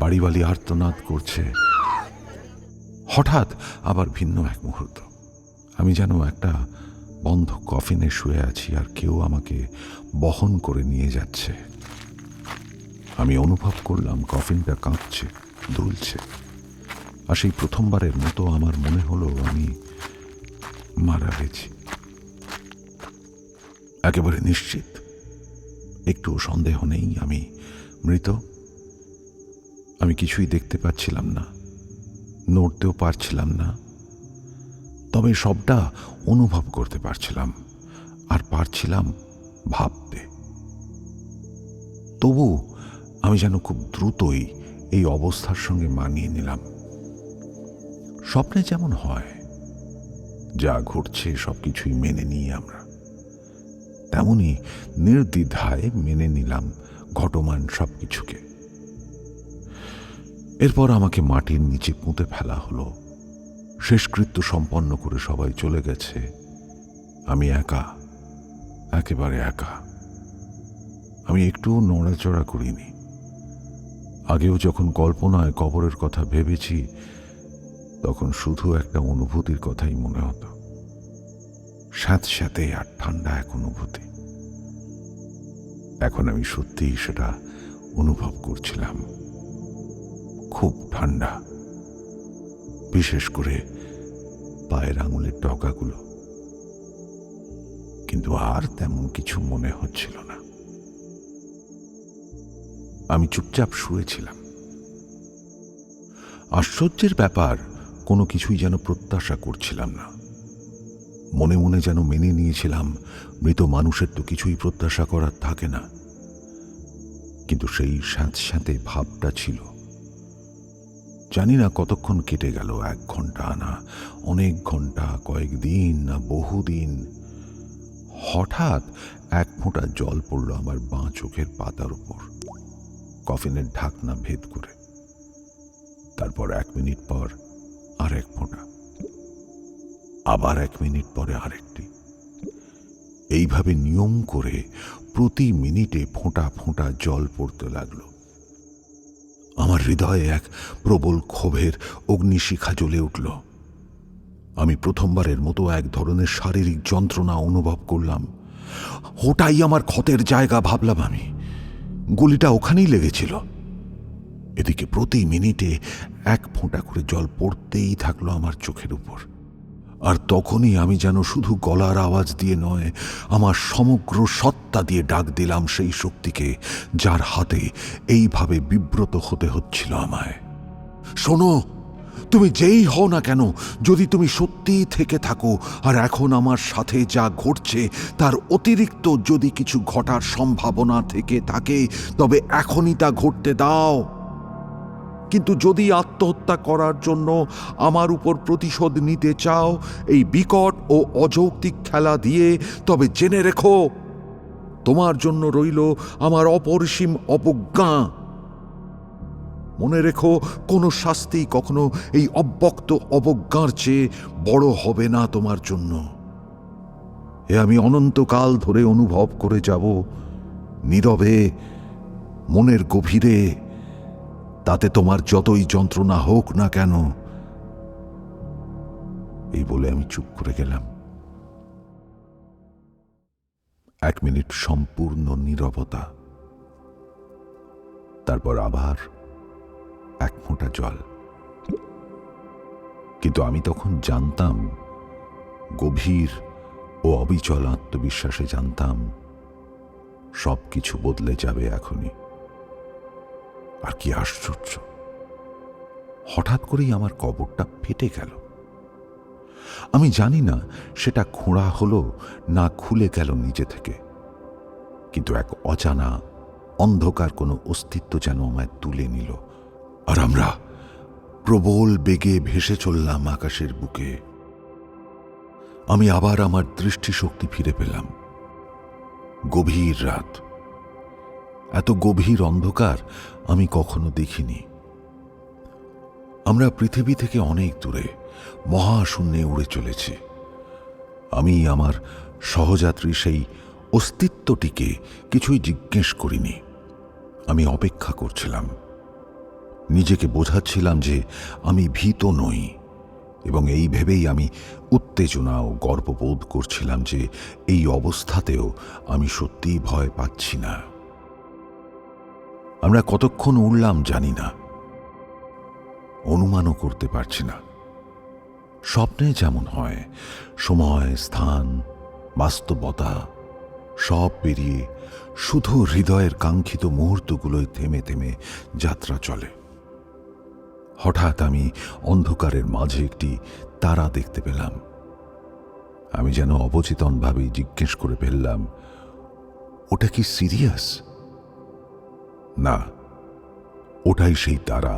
[SPEAKER 5] বাড়িওয়ালি আর্তনাদ করছে। হঠাৎ আবার ভিন্ন এক মুহূর্ত, আমি যেন একটা বন্ধ কফিনে শুয়ে আছি, আর কেউ আমাকে বহন করে নিয়ে যাচ্ছে। আমি অনুভব করলাম কফিনটা কাঁপছে, দুলছে, আর সেই প্রথমবারের মতো আমার মনে হলো আমি মারা গেছি। একেবারে নিশ্চিত, একটু সন্দেহ নেই আমি মৃত। আমি কিছুই দেখতে পাচ্ছিলাম না, নড়তেও পারছিলাম না, তবে সবটা অনুভব করতে পারছিলাম, আর পারছিলাম ভাবতে। তবু আমি যেন খুব দ্রুতই এই অবস্থার সঙ্গে মানিয়ে নিলাম। স্বপ্নে যেমন হয়, যা ঘটছে সবকিছুই মেনে নিই আমরা, তেমনি নির্দ্বিধায় মেনে নিলাম ঘটমান সবকিছুকে। এরপর আমাকে মাটির নিচে পুঁতে ফেলা হলো। শেষকৃত্য সম্পন্ন করে সবাই চলে গেছে, আমি একা, একেবারে একা। আমি একটুও নড়াচড়া করিনি। আগেও যখন কল্পনায় কবরের কথা ভেবেছি, তখন শুধু একটা অনুভূতির কথাই মনে হতো, স্যাঁতস্যাঁতে আর ঠান্ডা এক অনুভূতি। এখন আমি সত্যিই সেটা অনুভব করছিলাম, খুব ঠান্ডা, বিশেষ করে পায়ের আঙুলের ডগাগুলো। কিন্তু আর তেমন কিছু মনে হচ্ছিল না। আমি চুপচাপ শুয়েছিলাম। আশ্চর্যের ব্যাপার, কোনো কিছুই যেন প্রত্যাশা করছিলাম না। মনে মনে যেন মেনে নিয়েছিলাম মৃত মানুষের তো কিছুই প্রত্যাশা করার থাকে না, কিন্তু সেই স্যাঁতস্যাঁতে ভাবটা ছিল, জানি না কতক্ষণ কেটে গেল, 1 ঘন্টা না অনেক ঘন্টা, কয়েকদিন না বহুদিন। হঠাৎ 1 ফোঁটা জল পড়ল আমার বাঁ চোখের পাতার উপর, কফিনের ঢাকনা ভেদ করে। তারপর 1 মিনিট পর আর 1 ফোঁটা, আবার 1 মিনিট পরে আরেকটি। এইভাবে নিয়ম করে প্রতি মিনিটে ফোঁটা ফোঁটা জল পড়তে লাগলো। আমার হৃদয়ে এক প্রবল ক্ষোভের অগ্নিশিখা জ্বলে উঠল। আমি প্রথমবারের মতো এক ধরনের শারীরিক যন্ত্রণা অনুভব করলাম। ওটাই আমার ক্ষতের জায়গা ভাবলাম আমি। গুলিটা ওখানেই লেগেছিল। এদিকে প্রতি মিনিটে 1 ফোঁটা করে জল পড়তেই থাকলো আমার চোখের উপর। আর তখনই আমি যেন শুধু গলার আওয়াজ দিয়ে নয়, আমার সমগ্র সত্তা দিয়ে ডাক দিলাম সেই শক্তিকে, যার হাতে এইভাবে বিব্রত হতে হচ্ছিল আমায়। শোনো, তুমি যেই হও না কেন, যদি তুমি সত্যিই থেকে থাকো আর এখন আমার সাথে যা ঘটছে তার অতিরিক্ত যদি কিছু ঘটার সম্ভাবনা থেকে থাকে, তবে এখনই তা ঘটতে দাও। কিন্তু যদি আত্মহত্যা করার জন্য আমার উপর প্রতিশোধ নিতে চাও এই বিকট ও অযৌক্তিক খেলা দিয়ে, তবে জেনে রেখো তোমার জন্য রইল আমার অপরিসীম অবজ্ঞা। মনে রেখো, কোনো শাস্তি কখনো এই অব্যক্ত অবজ্ঞার চেয়ে বড় হবে না তোমার জন্য। এ আমি অনন্তকাল ধরে অনুভব করে যাব, নীরবে, মনের গভীরে, তাতে তোমার যতই যন্ত্রণা হোক না কেন। এই বলে আমি চুপ করে গেলাম। 1 মিনিট সম্পূর্ণ নীরবতা, তারপর আবার 1 ফোঁটা জল। কিন্তু আমি তখন জানতাম, গভীর ও অবিচল আত্মবিশ্বাসে জানতাম, সবকিছু বদলে যাবে এখনই। আর কি আশ্চর্য, হঠাৎ করেই আমার কবরটা ফেটে গেল। আমি জানি না সেটা খোঁড়া হলো না খুলে গেল নিজে থেকে, কিন্তু এক অজানা অন্ধকার কোনো অস্তিত্ব যেন আমায় তুলে নিল। আর আমরা প্রবল বেগে ভেসে চললাম আকাশের বুকে। আমি আবার আমার দৃষ্টিশক্তি ফিরে পেলাম। গভীর রাত, এত গভীর অন্ধকার আমি কখনো দেখিনি। আমরা পৃথিবী থেকে অনেক দূরে মহাশূন্যে উড়ে চলেছি। আমি আমার সহযাত্রী সেই অস্তিত্বটিকে কিছুই জিজ্ঞেস করিনি। আমি অপেক্ষা করছিলাম, নিজেকে বোঝাচ্ছিলাম যে আমি ভীত নই, এবং এই ভেবেই আমি উত্তেজনা ও গর্ববোধ করছিলাম যে এই অবস্থাতেও আমি সত্যিই ভয় পাচ্ছি না। আমরা কতক্ষণ উড়লাম জানি না, অনুমানও করতে পারছি না। স্বপ্নে যেমন হয়, সময়, স্থান, বাস্তবতা সব পেরিয়ে শুধু হৃদয়ের কাঙ্ক্ষিত মুহূর্তগুলোই থেমে থেমে যাত্রা চলে। হঠাৎ আমি অন্ধকারের মাঝে একটি তারা দেখতে পেলাম। আমি যেন অবচেতনভাবেই জিজ্ঞেস করে ফেললাম, ওটা কি সিরিয়াস? না, ওটাই সেই তারা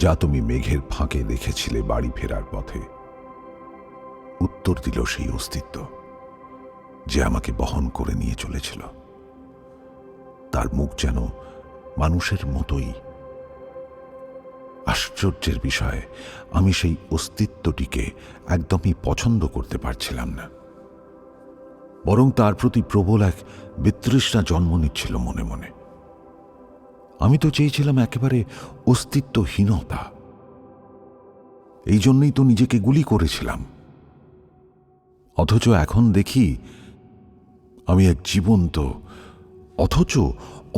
[SPEAKER 5] যা তুমি মেঘের ফাঁকে দেখেছিলে বাড়ি ফেরার পথে। উত্তর দিল সেই অস্তিত্ব যে আমাকে বহন করে নিয়ে চলেছিল। তার মুখ যেন মানুষের মতোই। আশ্চর্যের বিষয়, আমি সেই অস্তিত্বটিকে একদমই পছন্দ করতে পারছিলাম না, বরং তার প্রতি প্রবল এক বিতৃষ্ণা জন্ম নিচ্ছিল মনে মনে। আমি তো চেয়েছিলাম একেবারে অস্তিত্বহীনতা। এই জন্যই তো নিজেকে গুলি করেছিলাম। অথচ এখন দেখি আমি এক জীবন্ত অথচ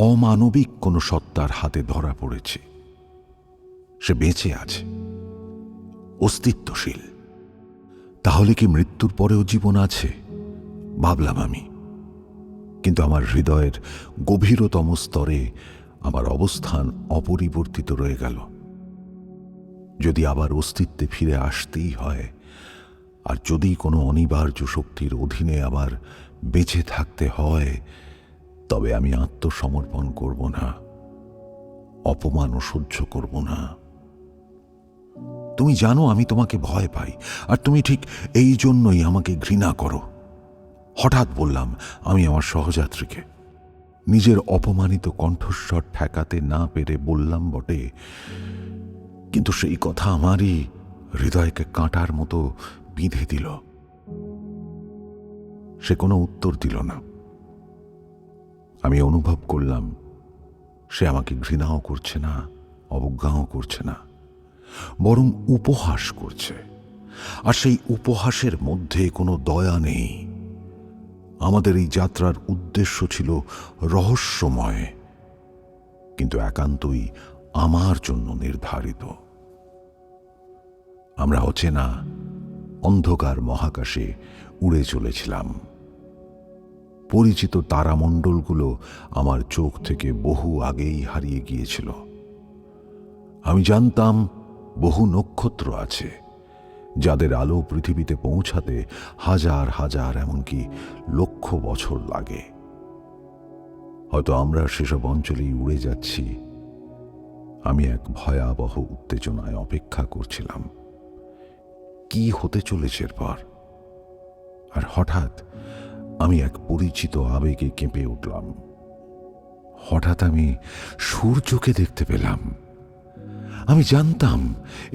[SPEAKER 5] অমানবিক কোনো সত্তার হাতে ধরা পড়েছি। সে বেঁচে আছে, অস্তিত্বশীল। তাহলে কি মৃত্যুর পরেও জীবন আছে, ভাবলাম আমি। কিন্তু আমার হৃদয়ের গভীরতম স্তরে আমার অবস্থান অপরিবর্তিত রয়ে গেল। যদি আবার অস্তিত্বে ফিরে আসতেই হয়, আর যদি কোনো অনিবার্য শক্তির অধীনে আবার বেঁচে থাকতে হয়, তবে আমি আত্মসমর্পণ করব না, অপমানও সহ্য করব না। তুমি জানো আমি তোমাকে ভয় পাই, আর তুমি ঠিক এই জন্যই আমাকে ঘৃণা করো। হঠাৎ বললাম আমি আমার সহযাত্রীকে। নিজের অপমানিত কণ্ঠস্বর ঠেকাতে না পেরে বললাম বটে, কিন্তু সেই কথা আমারই হৃদয়কে কাঁটার মতো বিঁধে দিল। সে কোনো উত্তর দিল না। আমি অনুভব করলাম সে আমাকে ঘৃণাও করছে না, অবজ্ঞাও করছে না, বরং উপহাস করছে। আর সেই উপহাসের মধ্যে কোনো দয়া নেই। আমাদের এই যাত্রার উদ্দেশ্য ছিল রহস্যময়, কিন্তু একান্তই আমার জন্য নির্ধারিত। আমরা অচেনা অন্ধকার মহাকাশে উড়ে চলেছিলাম। পরিচিত তারামণ্ডলগুলো আমার চোখ থেকে বহু আগেই হারিয়ে গিয়েছিল। আমি জানতাম বহু নক্ষত্র আছে যাদের আলো পৃথিবীতে পৌঁছাতে হাজার হাজার এমনকি লক্ষ বছর লাগে। হয়তো আমরা সেসব অঞ্চলেই উড়ে যাচ্ছি। আমি এক ভয়াবহ উত্তেজনায় অপেক্ষা করছিলাম কি হতে চলেছে এরপর। আর হঠাৎ আমি এক পরিচিত আবেগে কেঁপে উঠলাম। হঠাৎ আমি সূর্যকে দেখতে পেলাম। আমি জানতাম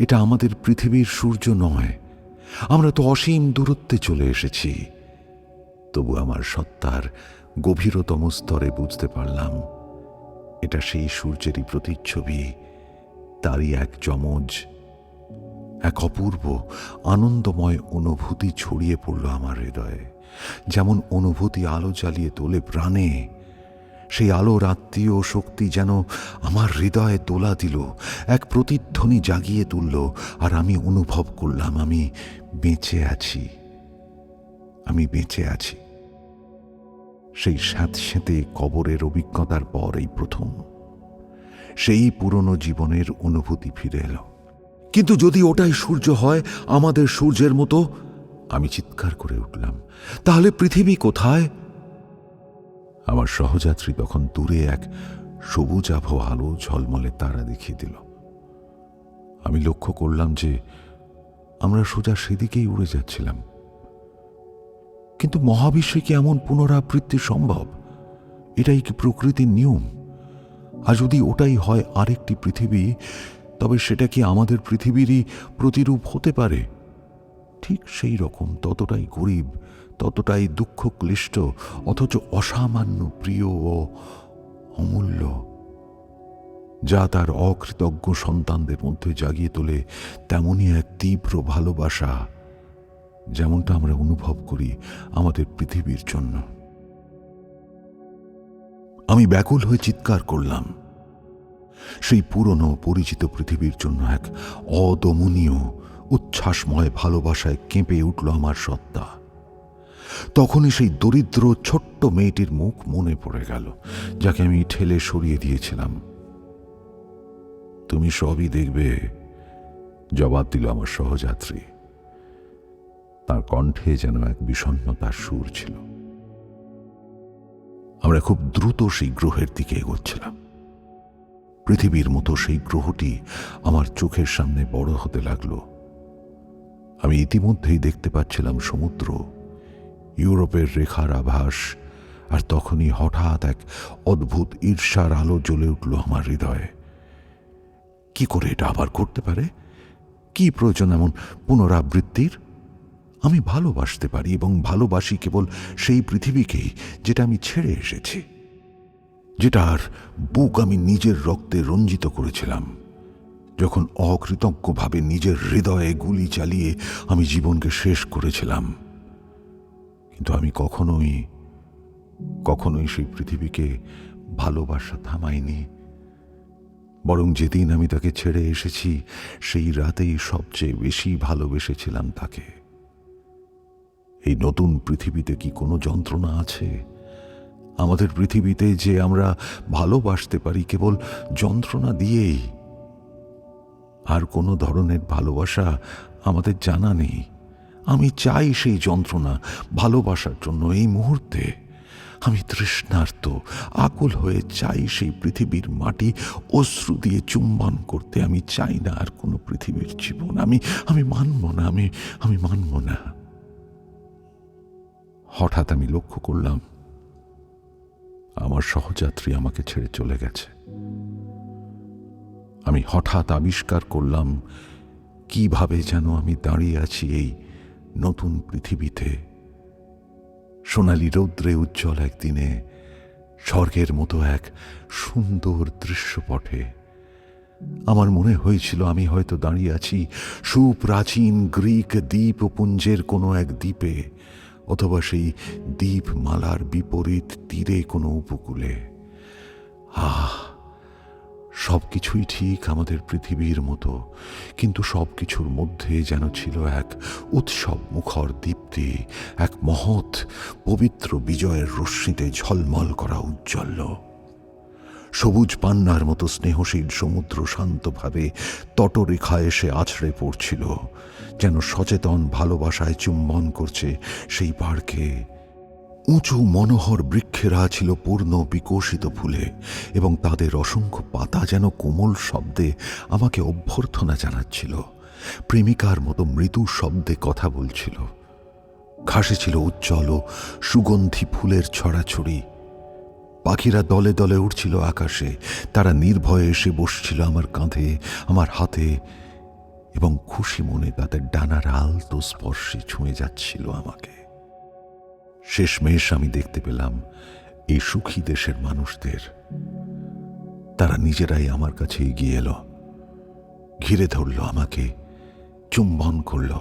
[SPEAKER 5] এটা আমাদের পৃথিবীর সূর্য নয়, আমরা তো অসীম দূরত্বে চলে এসেছি। তবু আমার সত্তার গভীরতম স্তরে বুঝতে পারলাম এটা সেই সূর্যেরই প্রতিচ্ছবি, তারই এক যমজ। এক অপূর্ব আনন্দময় অনুভূতি ছড়িয়ে পড়ল আমার হৃদয়ে। যেমন অনুভূতি আলো জ্বালিয়ে তোলে প্রাণে, সেই আলোর আত্মীয় শক্তি যেন আমার হৃদয়ে দোলা দিল, এক প্রতিধ্বনি জাগিয়ে তুলল। আর আমি অনুভব করলাম আমি বেঁচে আছি, আমি বেঁচে আছি। সেই স্যাঁতস্যাঁতে কবরের অভিজ্ঞতার পর এই প্রথম সেই পুরনো জীবনের অনুভূতি ফিরে এলো। কিন্তু যদি ওটাই সূর্য হয়, আমাদের সূর্যের মতো, আমি চিৎকার করে উঠলাম, তাহলে পৃথিবী কোথায়? আমার সহযাত্রী তখন দূরে এক সবুজাভ আলো ঝলমলে তারা দেখিয়ে দিল। আমি লক্ষ্য করলাম যে আমরা সোজা সেদিকেই উড়ে যাচ্ছিলাম। কিন্তু মহাবিশ্বে কি এমন পুনরাবৃত্তি সম্ভব? এটাই কি প্রকৃতির নিয়ম? আর যদি ওটাই হয় আরেকটি পৃথিবী, তবে সেটা কি আমাদের পৃথিবীরই প্রতিরূপ হতে পারে? ঠিক সেই রকম, ততটাই গরিব, ততটাই দুঃখ ক্লিষ্ট, অথচ অসামান্য প্রিয় ও অমূল্য, যা তার অকৃতজ্ঞ সন্তানদের মধ্যে জাগিয়ে তোলে তেমনই এক তীব্র ভালোবাসা, যেমনটা আমরা অনুভব করি আমাদের পৃথিবীর জন্য। আমি ব্যাকুল হয়ে চিৎকার করলাম। সেই পুরনো পরিচিত পৃথিবীর জন্য এক অদমনীয় উচ্ছ্বাসময় ভালোবাসায় কেঁপে উঠল আমার সত্তা। তখনই সেই দরিদ্র ছোট্ট মেয়েটির মুখ মনে পড়ে গেল, যাকে আমি ঠেলে সরিয়ে দিয়েছিলাম। তুমি সবই দেখবে, জবাব দিল আমার সহযাত্রী। তার কণ্ঠে যেন এক বিষণ্ণতার সুর ছিল। আমরা খুব দ্রুত সেই গ্রহের দিকে এগোচ্ছিলাম। পৃথিবীর মতো সেই গ্রহটি আমার চোখের সামনে বড় হতে লাগলো। আমি ইতিমধ্যেই দেখতে পাচ্ছিলাম সমুদ্র, ইউরোপের রেখার আভাস। আর তখনই হঠাৎ এক অদ্ভুত ঈর্ষার আলো জ্বলে উঠল আমার হৃদয়ে। কি করে এটা আবার করতে পারে? কি প্রয়োজন এমন পুনরাবৃত্তির? আমি ভালোবাসতে পারি এবং ভালোবাসি কেবল সেই পৃথিবীকেই যেটা আমি ছেড়ে এসেছি, যেটার বুক আমি নিজের রক্তে রঞ্জিত করেছিলাম যখন অকৃতজ্ঞভাবে নিজের হৃদয়ে গুলি চালিয়ে আমি জীবনকে শেষ করেছিলাম। কিন্তু আমি কখনোই সেই পৃথিবীকে ভালোবাসা থামাইনি। বরং যেদিন আমি তাকে ছেড়ে এসেছি, সেই রাতেই সবচেয়ে বেশি ভালোবেসেছিলাম তাকে। এই নতুন পৃথিবীতে কি কোনো যন্ত্রণা আছে? আমাদের পৃথিবীতে যে আমরা ভালোবাসতে পারি কেবল যন্ত্রণা দিয়েই। আর কোনো ধরনের ভালোবাসা আমাদের জানা নেই। আমি চাই সেই যন্ত্রণা ভালোবাসার জন্য এই মুহূর্তে। আমি তৃষ্ণার্ত, আকুল হয়ে চাই সেই পৃথিবীর মাটি অশ্রু দিয়ে চুম্বন করতে। আমি চাই না আর কোনো পৃথিবীর জীবন। আমি মানব না, আমি মানব না। হঠাৎ আমি লক্ষ্য করলাম আমার সহযাত্রী আমাকে ছেড়ে চলে গেছে। আমি হঠাৎ আবিষ্কার করলাম কিভাবে যেন আমি দাঁড়িয়ে আছি এই নতুন পৃথিবীতে, সোনালি রৌদ্রে উজ্জ্বল একদিনে, স্বর্গের মতো এক সুন্দর দৃশ্যপটে। আমার মনে হয়েছিল আমি হয়তো দাঁড়িয়ে আছি সুপ্রাচীন গ্রিক দ্বীপপুঞ্জের কোনো এক দ্বীপে, অথবা সেই দ্বীপমালার বিপরীত তীরে কোনো উপকূলে। সবকিছুই ঠিক আমাদের পৃথিবীর মতো, কিন্তু সবকিছুর মধ্যে যেন ছিল এক উৎসব মুখর দীপ্তি, এক মহৎ পবিত্র বিজয়ের রশ্মিতে ঝলমল করা উজ্জ্বল্য। সবুজ পান্নার মতো স্নেহশীল সমুদ্র শান্তভাবে তটরেখায় এসে আছড়ে পড়ছিল, যেন সচেতন ভালোবাসায় চুম্বন করছে সেই পার্কে। উঁচু মনোহর বৃক্ষেরা ছিল পূর্ণ বিকশিত ফুলে, এবং তাদের অসংখ্য পাতা যেন কোমল শব্দে আমাকে অভ্যর্থনা জানাচ্ছিল, প্রেমিকার মতো মৃদু শব্দে কথা বলছিল। ঘাসে ছিল উজ্জ্বল ও সুগন্ধি ফুলের ছড়াছড়ি। পাখিরা দলে দলে উড়ছিল আকাশে, তারা নির্ভয়ে এসে বসছিল আমার কাঁধে, আমার হাতে, এবং খুশি মনে তাদের ডানার আলতো স্পর্শে ছুঁয়ে যাচ্ছিল আমাকে। শেষমেশ আমি দেখতে পেলাম এই সুখী দেশের মানুষদের। তারা নিজেরাই আমার কাছে এগিয়ে এলো, ঘিরে ধরল আমাকে, চুম্বন করল।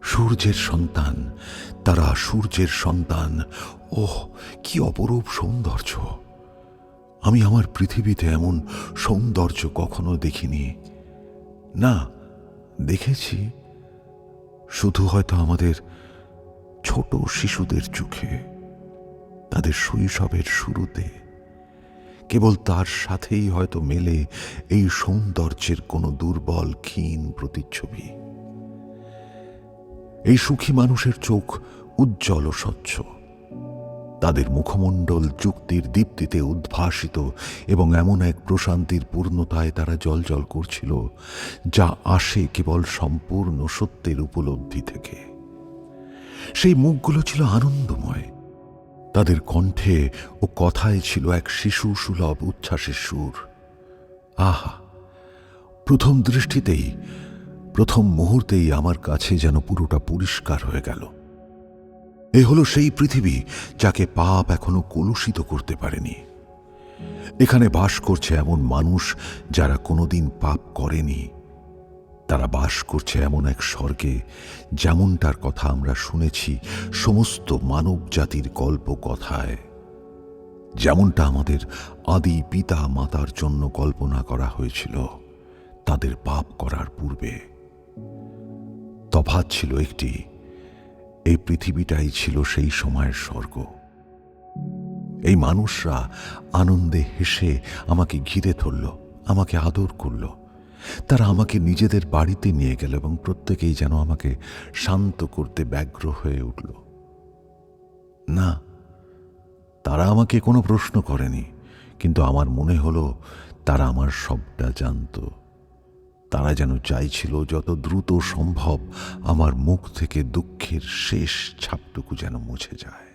[SPEAKER 5] সূর্যের সন্তান, তারা সূর্যের সন্তান। ওহ, কি অপরূপ সৌন্দর্য! আমি আমার পৃথিবীতে এমন সৌন্দর্য কখনো দেখিনি। না, দেখেছি শুধু হয়তো আমাদের ছোট শিশুদের চোখে, তাদের শৈশবের শুরুতে। কেবল তার সাথেই হয়তো মেলে এই সৌন্দর্যের কোনো দুর্বল ক্ষীণ প্রতিচ্ছবি। এই সুখী মানুষের চোখ উজ্জ্বল ও স্বচ্ছ, তাদের মুখমণ্ডল যুক্তির দীপ্তিতে উদ্ভাসিত, এবং এমন এক প্রশান্তির পূর্ণতায় তারা জ্বলজ্বল করছিল, যা আসে কেবল সম্পূর্ণ সত্যের উপলব্ধি থেকে। সেই মুখগুলো ছিল আনন্দময়, তাদের কণ্ঠে ও কথায় ছিল এক শিশু সুলভ উচ্ছ্বাসের সুর। আহা, প্রথম দৃষ্টিতেই, প্রথম মুহূর্তেই আমার কাছে যেন পুরোটা পরিষ্কার হয়ে গেল। এ হলো সেই পৃথিবী যাকে পাপ এখনো কলুষিত করতে পারেনি। এখানে বাস করছে এমন মানুষ যারা কোনোদিন পাপ করেনি। তারা বাস করছে এমন এক স্বর্গে যেমনটার কথা আমরা শুনেছি সমস্ত মানব জাতির গল্প কথায়, যেমনটা আমাদের আদি পিতা মাতার জন্য কল্পনা করা হয়েছিল তাদের পাপ করার পূর্বে। তফাৎ ছিল একটি, এই পৃথিবীটাই ছিল সেই সময়ের স্বর্গ। এই মানুষরা আনন্দে হেসে আমাকে ঘিরে ধরল, আমাকে আদর করল। তারা আমাকে নিজেদের বাড়িতে নিয়ে গেল, এবং প্রত্যেকেই যেন আমাকে শান্ত করতে ব্যগ্র হয়ে উঠল। না, তারা আমাকে কোনো প্রশ্ন করেনি, কিন্তু আমার মনে হলো তারা আমার সবটা জানত। তারা যেন চাইছিল যত দ্রুত সম্ভব আমার মুখ থেকে দুঃখের শেষ ছাপটুকু যেন মুছে যায়।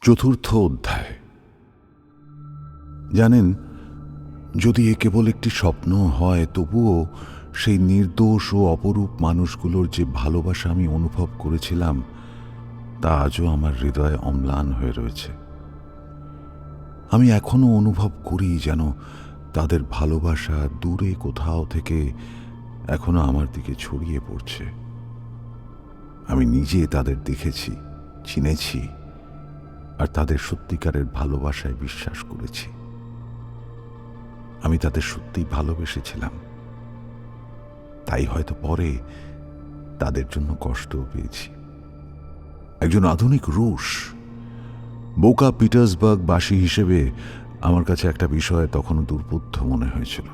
[SPEAKER 5] চতুর্থ অধ্যায়। জানেন, যদি এ কেবল একটি স্বপ্ন হয়, তবুও সেই নির্দোষ ও অপরূপ মানুষগুলোর যে ভালোবাসা আমি অনুভব করেছিলাম, তা আজও আমার হৃদয়ে অম্লান হয়ে রয়েছে। আমি এখনো অনুভব করি যেন তাদের ভালোবাসা দূরে কোথাও থেকে এখনো আমার দিকে ছড়িয়ে পড়ছে। আমি নিজে তাদের দেখেছি, চিনেছি, আর তাদের সত্যিকারের ভালোবাসায় বিশ্বাস করেছি। আমি তাদের সত্যিই ভালোবেসেছিলাম, তাই হয়তো পরে তাদের জন্য কষ্টও পেয়েছি। একজন আধুনিক রুশ, বোকা পিটার্সবার্গ বাসী হিসেবে আমার কাছে একটা বিষয় তখনও দুর্বোধ্য মনে হয়েছিল,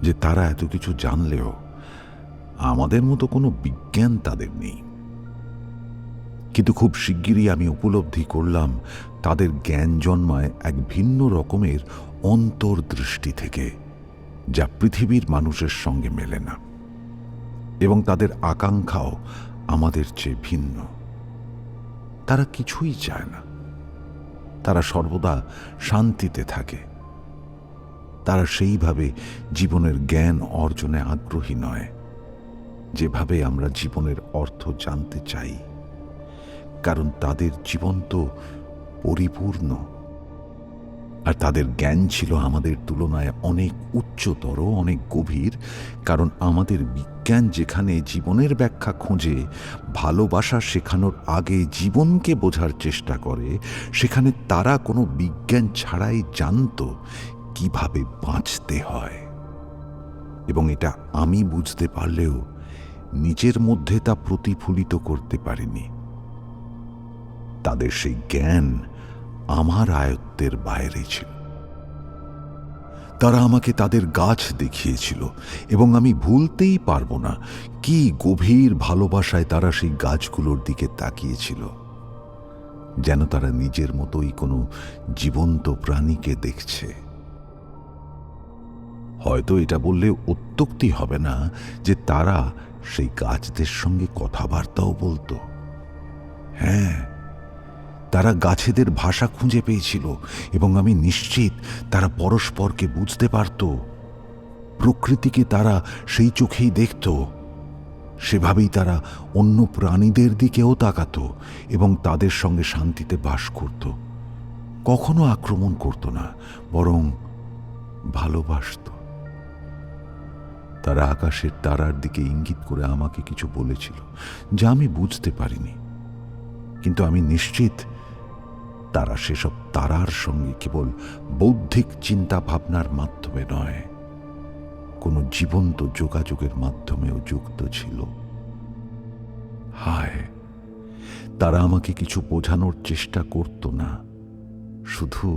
[SPEAKER 5] যে তারা এত কিছু জানলেও আমাদের মতো কোনো বিজ্ঞান তাদের নেই। কিন্তু খুব শিগগিরই আমি উপলব্ধি করলাম তাদের জ্ঞান জন্মায় এক ভিন্ন রকমের অন্তর্দৃষ্টি থেকে, যা পৃথিবীর মানুষের সঙ্গে মেলে না, এবং তাদের আকাঙ্ক্ষাও আমাদের চেয়ে ভিন্ন। তারা কিছুই চায় না, তারা সর্বদা শান্তিতে থাকে। তারা সেইভাবে জীবনের জ্ঞান অর্জনে আগ্রহী নয় যেভাবে আমরা জীবনের অর্থ জানতে চাই, কারণ তাদের জীবন তো পরিপূর্ণ, আর তাদের জ্ঞান ছিল আমাদের তুলনায় অনেক উচ্চতর, অনেক গভীর। কারণ আমাদের বিজ্ঞান যেখানে জীবনের ব্যাখ্যা খোঁজে, ভালোবাসা শেখানোর আগে জীবনকে বোঝার চেষ্টা করে, সেখানে তারা কোনো বিজ্ঞান ছাড়াই জানত কিভাবে বাঁচতে হয়। এবং এটা আমি বুঝতে পারলেও নিজের মধ্যে তা প্রতিফলিত করতে পারিনি। তাদের সেই জ্ঞান আমার আয়ত্তের বাইরে ছিল। তারা আমাকে তাদের গাছ দেখিয়েছিল, এবং আমি ভুলতেই পারবো না কি গভীর ভালোবাসায় তারা সেই গাছগুলোর দিকে তাকিয়েছিল, যেন তারা নিজের মতোই কোনো জীবন্ত প্রাণীকে দেখছে। হয়তো এটা বললে অত্যুক্তি হবে না যে তারা সেই গাছদের সঙ্গে কথাবার্তাও বলতো। হ্যাঁ, তারা গাছেদের ভাষা খুঁজে পেয়েছিল, এবং আমি নিশ্চিত তারা পরস্পরকে বুঝতে পারত। প্রকৃতিকে তারা সেই চোখেই দেখত। সেভাবেই তারা অন্য প্রাণীদের দিকেও তাকাত এবং তাদের সঙ্গে শান্তিতে বাস করত। কখনো আক্রমণ করত না, বরং ভালোবাসত। তারা আকাশের তারার দিকে ইঙ্গিত করে আমাকে কিছু বলেছিল, যা আমি বুঝতে পারিনি। কিন্তু আমি নিশ্চিত তারা সেসব তারার সঙ্গে কেবল বৌদ্ধিক চিন্তা ভাবনার মাধ্যমে নয়, কোনো জীবন্ত যোগাযোগের মাধ্যমেও যুক্ত ছিল। হায়, তারা আমাকে কিছু বোঝানোর চেষ্টা করত না, শুধু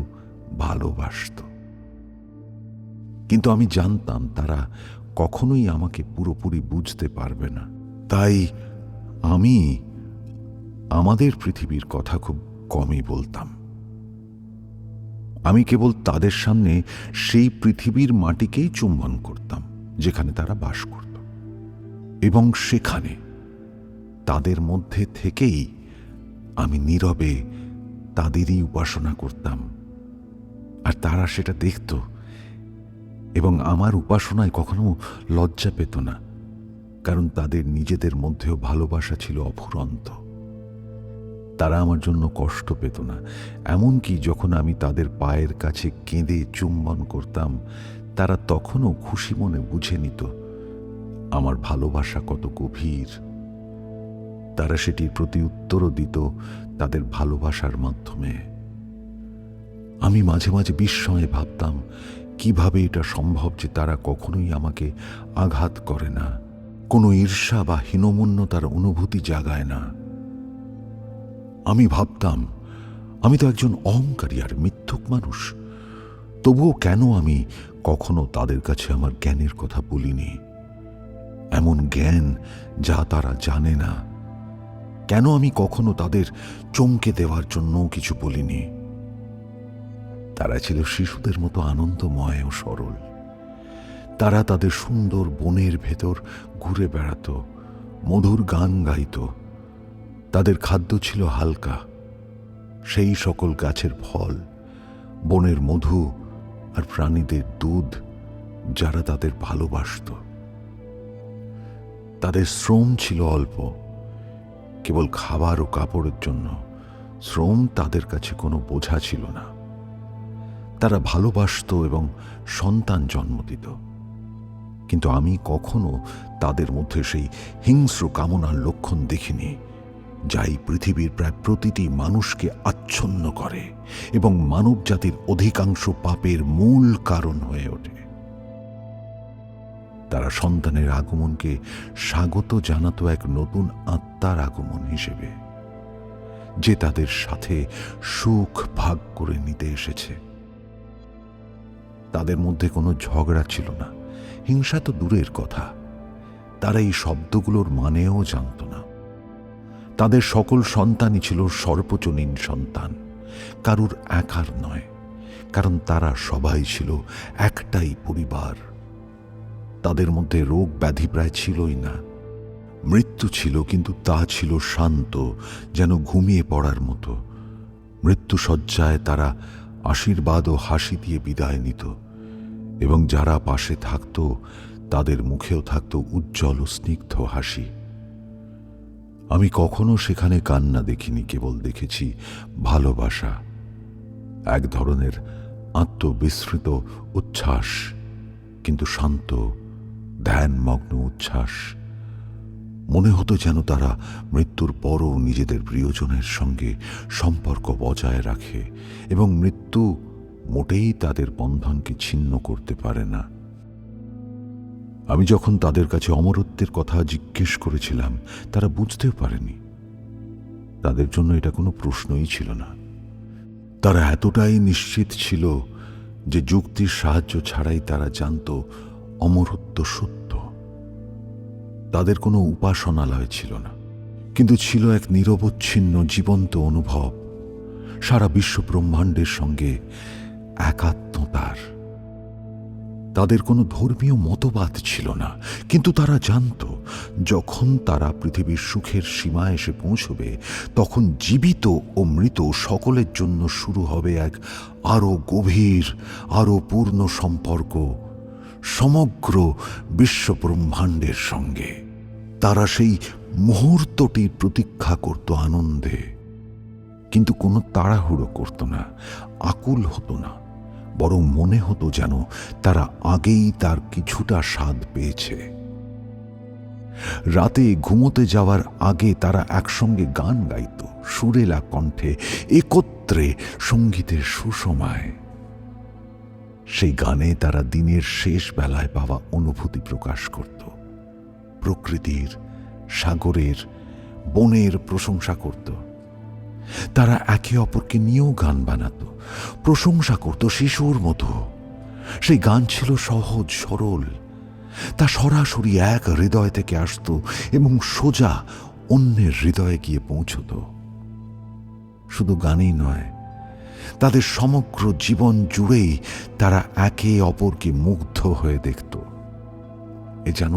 [SPEAKER 5] ভালোবাসত। কিন্তু আমি জানতাম তারা কখনোই আমাকে পুরোপুরি বুঝতে পারবে না। তাই আমি আমাদের পৃথিবীর কথা খুব কমই বলতাম। আমি কেবল তাদের সামনে সেই পৃথিবীর মাটিকেই চুম্বন করতাম যেখানে তারা বাস করত, এবং সেখানে তাদের মধ্যে থেকেই আমি নীরবে তাদেরই উপাসনা করতাম। আর তারা সেটা দেখত, এবং আমার উপাসনায় কখনো লজ্জা পেত না, কারণ তাদের নিজেদের মধ্যেও ভালোবাসা ছিল অফুরন্ত। তারা আমার জন্য কষ্ট পেত না, এমনকি যখন আমি তাদের পায়ের কাছে কেঁদে চুম্বন করতাম, তারা তখনও খুশি মনে বুঝে নিত আমার ভালোবাসা কত গভীর। তারা সেটির প্রতি উত্তরও দিত তাদের ভালোবাসার মাধ্যমে। আমি মাঝে মাঝে বিস্ময়ে ভাবতাম কিভাবে এটা সম্ভব যে তারা কখনোই আমাকে আঘাত করে না, কোনো ঈর্ষা বা হীনমন্যতার অনুভূতি জাগায় না। আমি ভাবতাম আমি তো একজন অহংকারী আর মিথ্যুক মানুষ, তবুও কেন আমি কখনো তাদের কাছে আমার জ্ঞানের কথা বলিনি, এমন জ্ঞান যা তারা জানে না। কেন আমি কখনো তাদের চমকে দেওয়ার জন্য কিছু বলিনি। তারা ছিল শিশুদের মতো আনন্দময় ও সরল। তারা তাদের সুন্দর বনের ভেতর ঘুরে বেড়াত, মধুর গান গাইত। তাদের খাদ্য ছিল হালকা, সেই সকল গাছের ফল, বনের মধু আর প্রাণীদের দুধ যারা তাদের ভালোবাসত। তাদের শ্রম ছিল অল্প, কেবল খাবার ও কাপড়ের জন্য। শ্রম তাদের কাছে কোনো বোঝা ছিল না। তারা ভালোবাসত এবং সন্তান জন্ম দিত, কিন্তু আমি কখনো তাদের মধ্যে সেই হিংস্র কামনার লক্ষণ দেখিনি, যা এই পৃথিবীর প্রায় প্রতিটি মানুষকে আচ্ছন্ন করে এবং মানব জাতির অধিকাংশ পাপের মূল কারণ হয়ে ওঠে। তারা সন্তানের আগমনকে স্বাগত জানাতো এক নতুন আত্মার আগমন হিসেবে, যে তাদের সাথে সুখ ভাগ করে নিতে এসেছে। তাদের মধ্যে কোনো ঝগড়া ছিল না, হিংসা তো দূরের কথা। তারা এই শব্দগুলোর মানেও জানত না। তাদের সকল সন্তানই ছিল সর্বজনীন সন্তান, কারুর একার নয়, কারণ তারা সবাই ছিল একটাই পরিবার। তাদের মধ্যে রোগ ব্যাধি প্রায় ছিলই না। মৃত্যু ছিল, কিন্তু তা ছিল শান্ত, যেন ঘুমিয়ে পড়ার মতো। মৃত্যুশয্যায় তারা আশীর্বাদ ও হাসি দিয়ে বিদায় নিত, এবং যারা পাশে থাকত তাদের মুখেও থাকত উজ্জ্বল ও স্নিগ্ধ হাসি। আমি কখনো সেখানে কান্না দেখিনি, কেবল দেখেছি ভালোবাসা, এক ধরনের আত্মবিস্মৃত উচ্ছ্বাস, কিন্তু শান্ত, ধ্যানমগ্ন উচ্ছ্বাস। মনে হতো যেন তারা মৃত্যুর পরও নিজেদের প্রিয়জনের সঙ্গে সম্পর্ক বজায় রাখে, এবং মৃত্যু মোটেই তাদের বন্ধনকে ছিন্ন করতে পারে না। আমি যখন তাদের কাছে অমরত্বের কথা জিজ্ঞেস করেছিলাম, তারা বুঝতেও পারেনি। তাদের জন্য এটা কোনো প্রশ্নই ছিল না। তারা এতটাই নিশ্চিত ছিল যে যুক্তির সাহায্য ছাড়াই তারা জানত অমরত্ব সত্য। তাদের কোনো উপাসনালয় ছিল না, কিন্তু ছিল এক নিরবচ্ছিন্ন জীবন্ত অনুভব, সারা বিশ্ব ব্রহ্মাণ্ডের সঙ্গে একাত্মতার। তাদের কোনো ধর্মীয় মতবাদ ছিল না, কিন্তু তারা জানত যখন তারা পৃথিবীর সুখের সীমায় এসে পৌঁছবে, তখন জীবিত ও মৃত সকলের জন্য শুরু হবে এক আরো গভীর, আরো পূর্ণ সম্পর্ক সমগ্র বিশ্ব ব্রহ্মাণ্ডের সঙ্গে। তারা সেই মুহূর্তটির প্রতীক্ষা করত আনন্দে, কিন্তু কোনো তাড়াহুড়ো করত না, আকুল হতো না, বরং মনে হতো যেন তারা আগেই তার কিছুটা স্বাদ পেয়েছে। রাতে ঘুমোতে যাওয়ার আগে তারা একসঙ্গে গান গাইত, সুরেলা কণ্ঠে, একত্রে সঙ্গীতের সুষমায়। সেই গানে তারা দিনের শেষ বেলায় পাওয়া অনুভূতি প্রকাশ করত। প্রকৃতির, সাগরের, বনের প্রশংসা করত। তারা একে অপরকে নিয়েও গান বানাত, প্রশংসা করত শিশুর মতো। সেই গান ছিল সহজ, সরল, তা সরাসরি এক হৃদয় থেকে আসত এবং সোজা অন্যের হৃদয়ে গিয়ে পৌঁছত। শুধু গানই নয়, তাদের সমগ্র জীবন জুড়েই তারা একে অপরকে মুগ্ধ হয়ে দেখত। এ যেন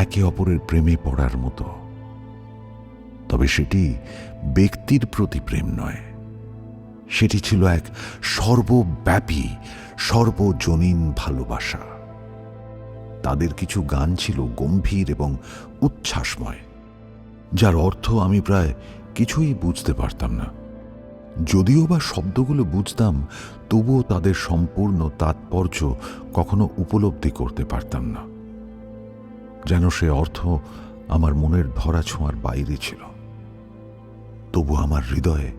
[SPEAKER 5] একে অপরের প্রেমে পড়ার মতো। তবে সেটি ব্যক্তির প্রতি প্রেম নয়, সেটি ছিল এক সর্বব্যাপী, সর্বজনীন ভালোবাসা। তাদের কিছু গান ছিল গম্ভীর এবং উচ্ছ্বাসময়, যার অর্থ আমি প্রায় কিছুই বুঝতে পারতাম না। যদিও বা শব্দগুলো বুঝতাম, তবুও তাদের সম্পূর্ণ তাৎপর্য কখনো উপলব্ধি করতে পারতাম না। যেন সে অর্থ আমার মনের ধরা ছোঁয়ার বাইরে ছিল। তবু আমার হৃদয়ে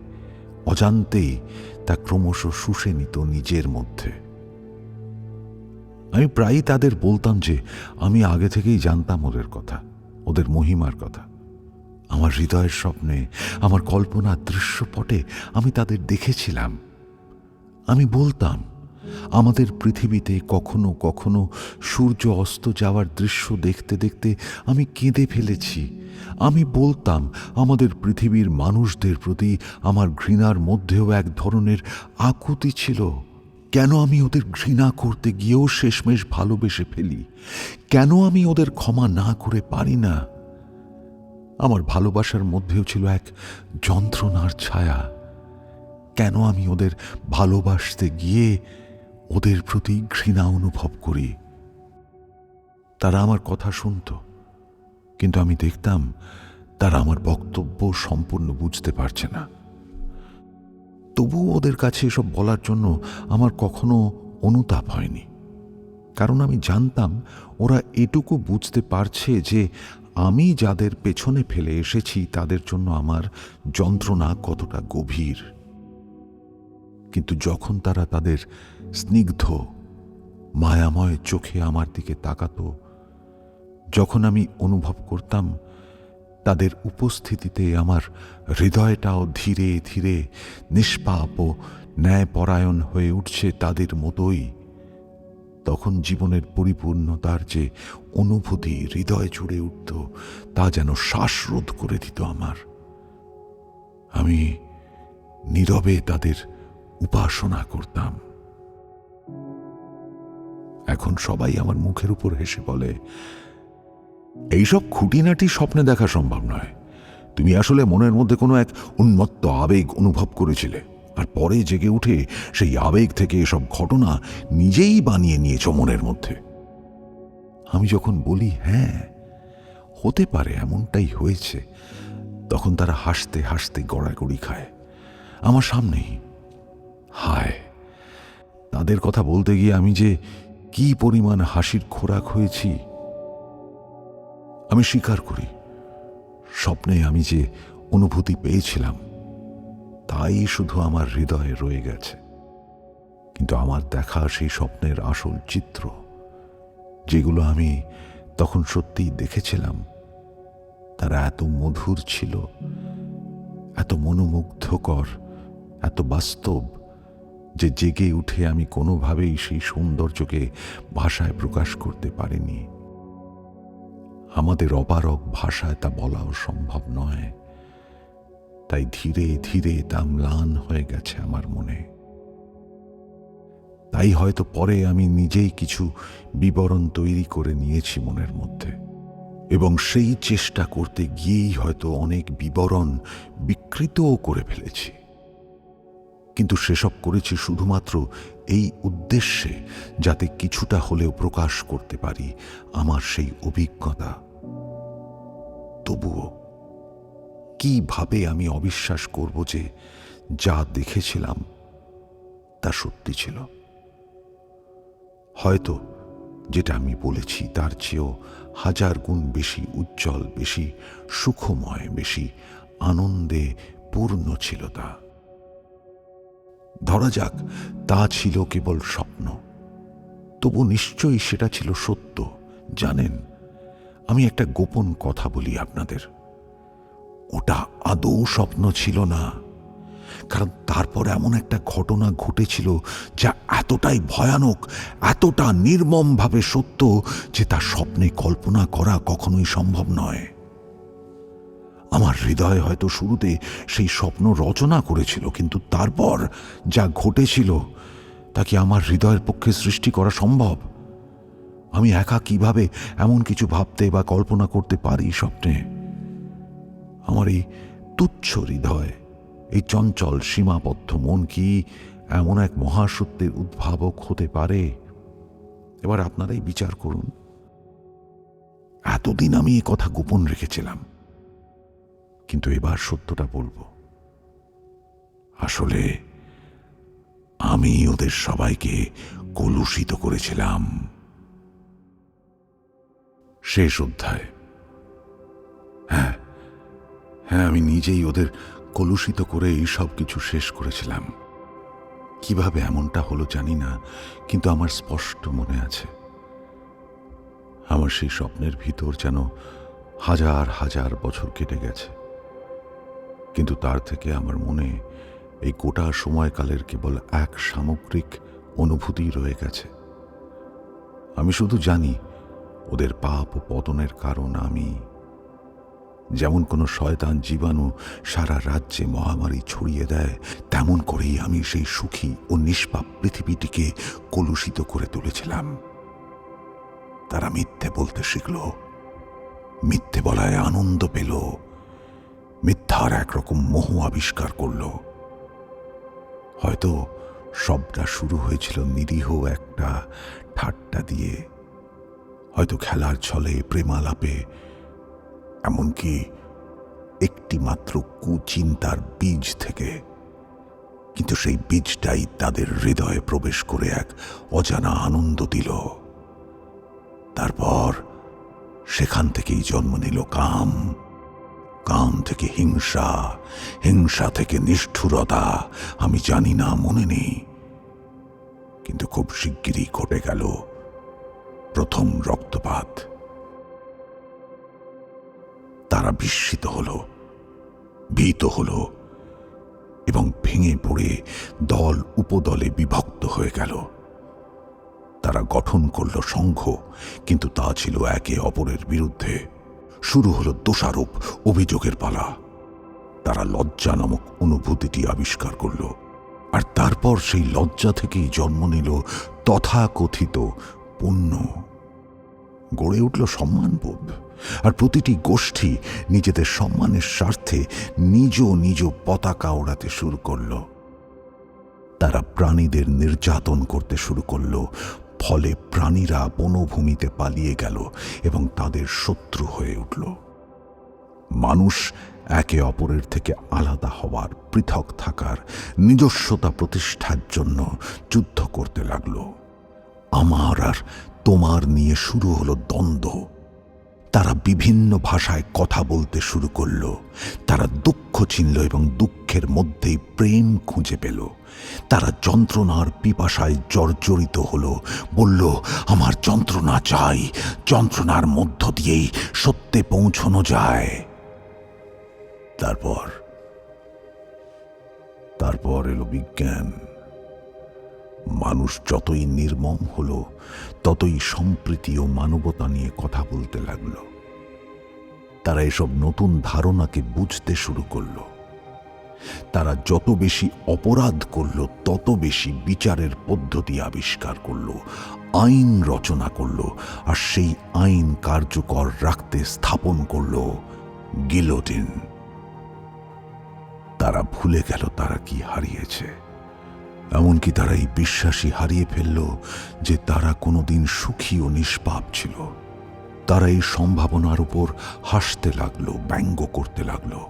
[SPEAKER 5] অজান্তেই তা ক্রমশ শুষে নিত নিজের মধ্যে। আমি প্রায়ই তাদের বলতাম যে আমি আগে থেকেই জানতাম ওদের কথা, ওদের মহিমার কথা। আমার হৃদয়ের স্বপ্নে, আমার কল্পনার দৃশ্যপটে আমি তাদের দেখেছিলাম। আমি বলতাম, আমাদের পৃথিবীতে কখনো কখনো সূর্য অস্ত যাওয়ার দৃশ্য দেখতে দেখতে আমি কেঁদে ফেলেছি। আমি বলতাম, আমাদের পৃথিবীর মানুষদের প্রতি আমার ঘৃণার মধ্যেও এক ধরনের আকুতি ছিল। কেন আমি ওদের ঘৃণা করতে গিয়েও শেষমেশ ভালোবেসে ফেলি? কেন আমি ওদের ক্ষমা না করে পারি না? আমার ভালোবাসার মধ্যেও ছিল এক যন্ত্রণার ছায়া। কেন আমি ওদের ভালোবাসতে গিয়ে ওদের প্রতি ঘৃণা অনুভব করি? তারা আমার কথা শুনত, কিন্তু আমি দেখতাম তারা আমার বক্তব্য সম্পূর্ণ বুঝতে পারছে না। তবুও ওদের কাছে এসব বলার জন্য আমার কখনো অনুতাপ হয়নি, কারণ আমি জানতাম ওরা এটুকু বুঝতে পারছে যে আমি যাদের পেছনে ফেলে এসেছি তাদের জন্য আমার যন্ত্রণা কতটা গভীর। কিন্তু যখন তারা তাদের স্নিগ্ধ মায়াময় চোখে আমার দিকে তাকাতো, যখন আমি অনুভব করতাম তাদের উপস্থিতিতে আমার হৃদয়টাও ধীরে ধীরে নিষ্পাপ ও ন্যায়পরায়ণ হয়ে উঠছে তাদের মতোই, তখন জীবনের পরিপূর্ণতার যে অনুভূতি হৃদয় জুড়ে উঠত তা যেন শ্বাসরোধ করে দিত আমার। আমি নীরবে তাদের উপাসনা করতাম। এখন সবাই আমার মুখের উপর হেসে বলে, এইসব খুঁটিনাটি স্বপ্নে দেখা সম্ভব নয়। তুমি আসলে মনের মধ্যে কোনো এক উন্মত্ত আবেগ অনুভব করেছিলে, আর পরে জেগে উঠে সেই আবেগ থেকে এসব ঘটনা নিজেই বানিয়ে নিয়েছ মনের মধ্যে। আমি যখন বলি হ্যাঁ, হতে পারে এমনটাই হয়েছে, তখন তারা হাসতে হাসতে গড়াগড়ি খায় আমার সামনেই। হায়, তাদের কথা বলতে গিয়ে আমি যে কি পরিমাণ হাসির খোরাক হয়েছি। আমি স্বীকার করি, স্বপ্নে আমি যে অনুভূতি পেয়েছিলাম তাই শুধু আমার হৃদয়ে রয়ে গেছে। কিন্তু আমার দেখা সেই স্বপ্নের আসল চিত্র, যেগুলো আমি তখন সত্যিই দেখেছিলাম, তারা এত মধুর ছিল, এত মনোমুগ্ধকর, এত বাস্তব, যে জেগে উঠে আমি কোনোভাবেই সেই সৌন্দর্যকে ভাষায় প্রকাশ করতে পারিনি। আমাদের অপারগ ভাষায় তা বলাও সম্ভব নয়, তাই ধীরে ধীরে তা ম্লান হয়ে গেছে আমার মনে। তাই হয়তো পরে আমি নিজেই কিছু বিবরণ তৈরি করে নিয়েছি মনের মধ্যে, এবং সেই চেষ্টা করতে গিয়েই হয়তো অনেক বিবরণ বিকৃতও করে ফেলেছি। কিন্তু সেসব করেছি শুধুমাত্র এই উদ্দেশ্যে, যাতে কিছুটা হলেও প্রকাশ করতে পারি আমার সেই অভিজ্ঞতা। তবুও কিভাবে আমি অবিশ্বাস করব যে যা দেখেছিলাম তা সত্যি ছিল? হয়তো যেটা আমি বলেছি তার চেয়েও 1000 গুণ বেশি উজ্জ্বল, বেশি সুখময়, বেশি আনন্দে পূর্ণ ছিল তা। ধরা যাক তা ছিল কেবল স্বপ্ন, তবু নিশ্চয়ই সেটা ছিল সত্য। জানেন, আমি একটা গোপন কথা বলি আপনাদের, ওটা আদৌ স্বপ্ন ছিল না। কারণ তারপর এমন একটা ঘটনা ঘটেছিল যা এতটাই ভয়ানক, এতটা নির্মমভাবে সত্য যে তা স্বপ্নে কল্পনা করা কখনোই সম্ভব নয়। আমার হৃদয় হয়তো শুরুতে সেই স্বপ্ন রচনা করেছিল, কিন্তু তারপর যা ঘটেছিল তা কি আমার হৃদয়ের পক্ষে সৃষ্টি করা সম্ভব? আমি একা কিভাবে এমন কিছু ভাবতে বা কল্পনা করতে পারি স্বপ্নে? আমার এই তুচ্ছ হৃদয়, এই চঞ্চল সীমাবদ্ধ মন কি এমন এক মহাসত্যের উদ্ভাবক হতে পারে? এবার আপনারাই বিচার করুন। এতদিন আমি এ কথা গোপন রেখেছিলাম, কিন্তু এবার সত্যটা বলবো। আসলে আমি ওদের সবাইকে কলুষিত করেছিলাম। শেষ অধ্যায়। হ্যাঁ, আমি নিজেই ওদের কলুষিত করে এই সব কিছু শেষ করেছিলাম। কিভাবে এমনটা হলো জানি না, কিন্তু আমার স্পষ্ট মনে আছে আমার সেই স্বপ্নের ভিতর যেন 1000 বছর কেটে গেছে, কিন্তু তার থেকে আমার মনে এই গোটা সময়কালের কেবল এক সামগ্রিক অনুভূতি রয়ে গেছে। আমি শুধু জানি ওদের পাপ ও পতনের কারণ আমি। যেমন কোনো শয়তান জীবাণু সারা রাজ্যে মহামারী ছড়িয়ে দেয়, তেমন করেই আমি সেই সুখী ও নিষ্পাপ পৃথিবীটিকে কলুষিত করে তুলেছিলাম। তারা মিথ্যে বলতে শিখল, মিথ্যে বলায় আনন্দ পেল, মিথ্যার একরকম মোহ আবিষ্কার করল। হয়তো সবটা শুরু হয়েছিল নিরীহ একটা ঠাট্টা দিয়ে, হয়তো খেলার ছলে, প্রেমালাপে, এমনকি একটি মাত্র কুচিন্তার বীজ থেকে। কিন্তু সেই বীজটাই তাদের হৃদয়ে প্রবেশ করে এক অজানা আনন্দ দিল। তারপর সেখান থেকেই জন্ম নিল কাম, কাম থেকে হিংসা, হিংসা থেকে নিষ্ঠুরতা। আমি জানি না, মনে নেই, কিন্তু খুব শিগগিরই ঘটে গেল প্রথম রক্তপাত। তারা বিস্মিত হল, ভীত হল এবং ভেঙে পড়ে দল উপদলে বিভক্ত হয়ে গেল। তারা গঠন করল সংঘ, কিন্তু তা ছিল একে অপরের বিরুদ্ধে। শুরু হলো দোষারোপ, অভিযোগের পালা। তারা লজ্জা নামক অনুভূতিটি আবিষ্কার করল, আর তারপর সেই লজ্জা থেকেই জন্ম নিল তথাকথিত পুণ্য। গড়ে উঠল সম্মানবোধ, আর প্রতিটি গোষ্ঠী নিজেদের সম্মানের স্বার্থে নিজ নিজ পতাকা ওড়াতে শুরু করল। তারা প্রাণীদের নির্যাতন করতে শুরু করল, ফলে প্রাণীরা বনভূমিতে পালিয়ে গেল এবং তাদের শত্রু হয়ে উঠল। মানুষ একে অপরের থেকে আলাদা হওয়ার, পৃথক থাকার, নিজস্বতা প্রতিষ্ঠার জন্য যুদ্ধ করতে লাগল। আমার আর তোমার নিয়ে শুরু হলো দ্বন্দ্ব। তারা বিভিন্ন ভাষায় কথা বলতে শুরু করল। তারা দুঃখ চিনল এবং দুঃখের মধ্যেই প্রেম খুঁজে পেল। তারা যন্ত্রণার পিপাসায় জর্জরিত হলো, বলল, আমার যন্ত্রণা চাই, যন্ত্রণার মধ্য দিয়েই সত্যে পৌঁছানো যায়। তারপর এলো বিজ্ঞান। মানুষ যতই নির্মম হলো, ততই সম্প্রীতি ও মানবতা নিয়ে কথা বলতে লাগলো। তারা এসব নতুন ধারণাকে বুঝতে শুরু করল। তারা যত বেশি অপরাধ করল, তত বেশি বিচারের পদ্ধতি আবিষ্কার করল, আইন রচনা করল, আর সেই আইন কার্যকর রাখতে স্থাপন করল গিলোটিন। তারা ভুলে গেল তারা কি হারিয়েছে। এমনকি তারা এই বিশ্বাসই হারিয়ে ফেলল যে তারা কোনোদিন সুখী ও নিষ্পাপ ছিল। তারা এই সম্ভাবনার উপর হাসতে লাগলো, ব্যঙ্গ করতে লাগলো।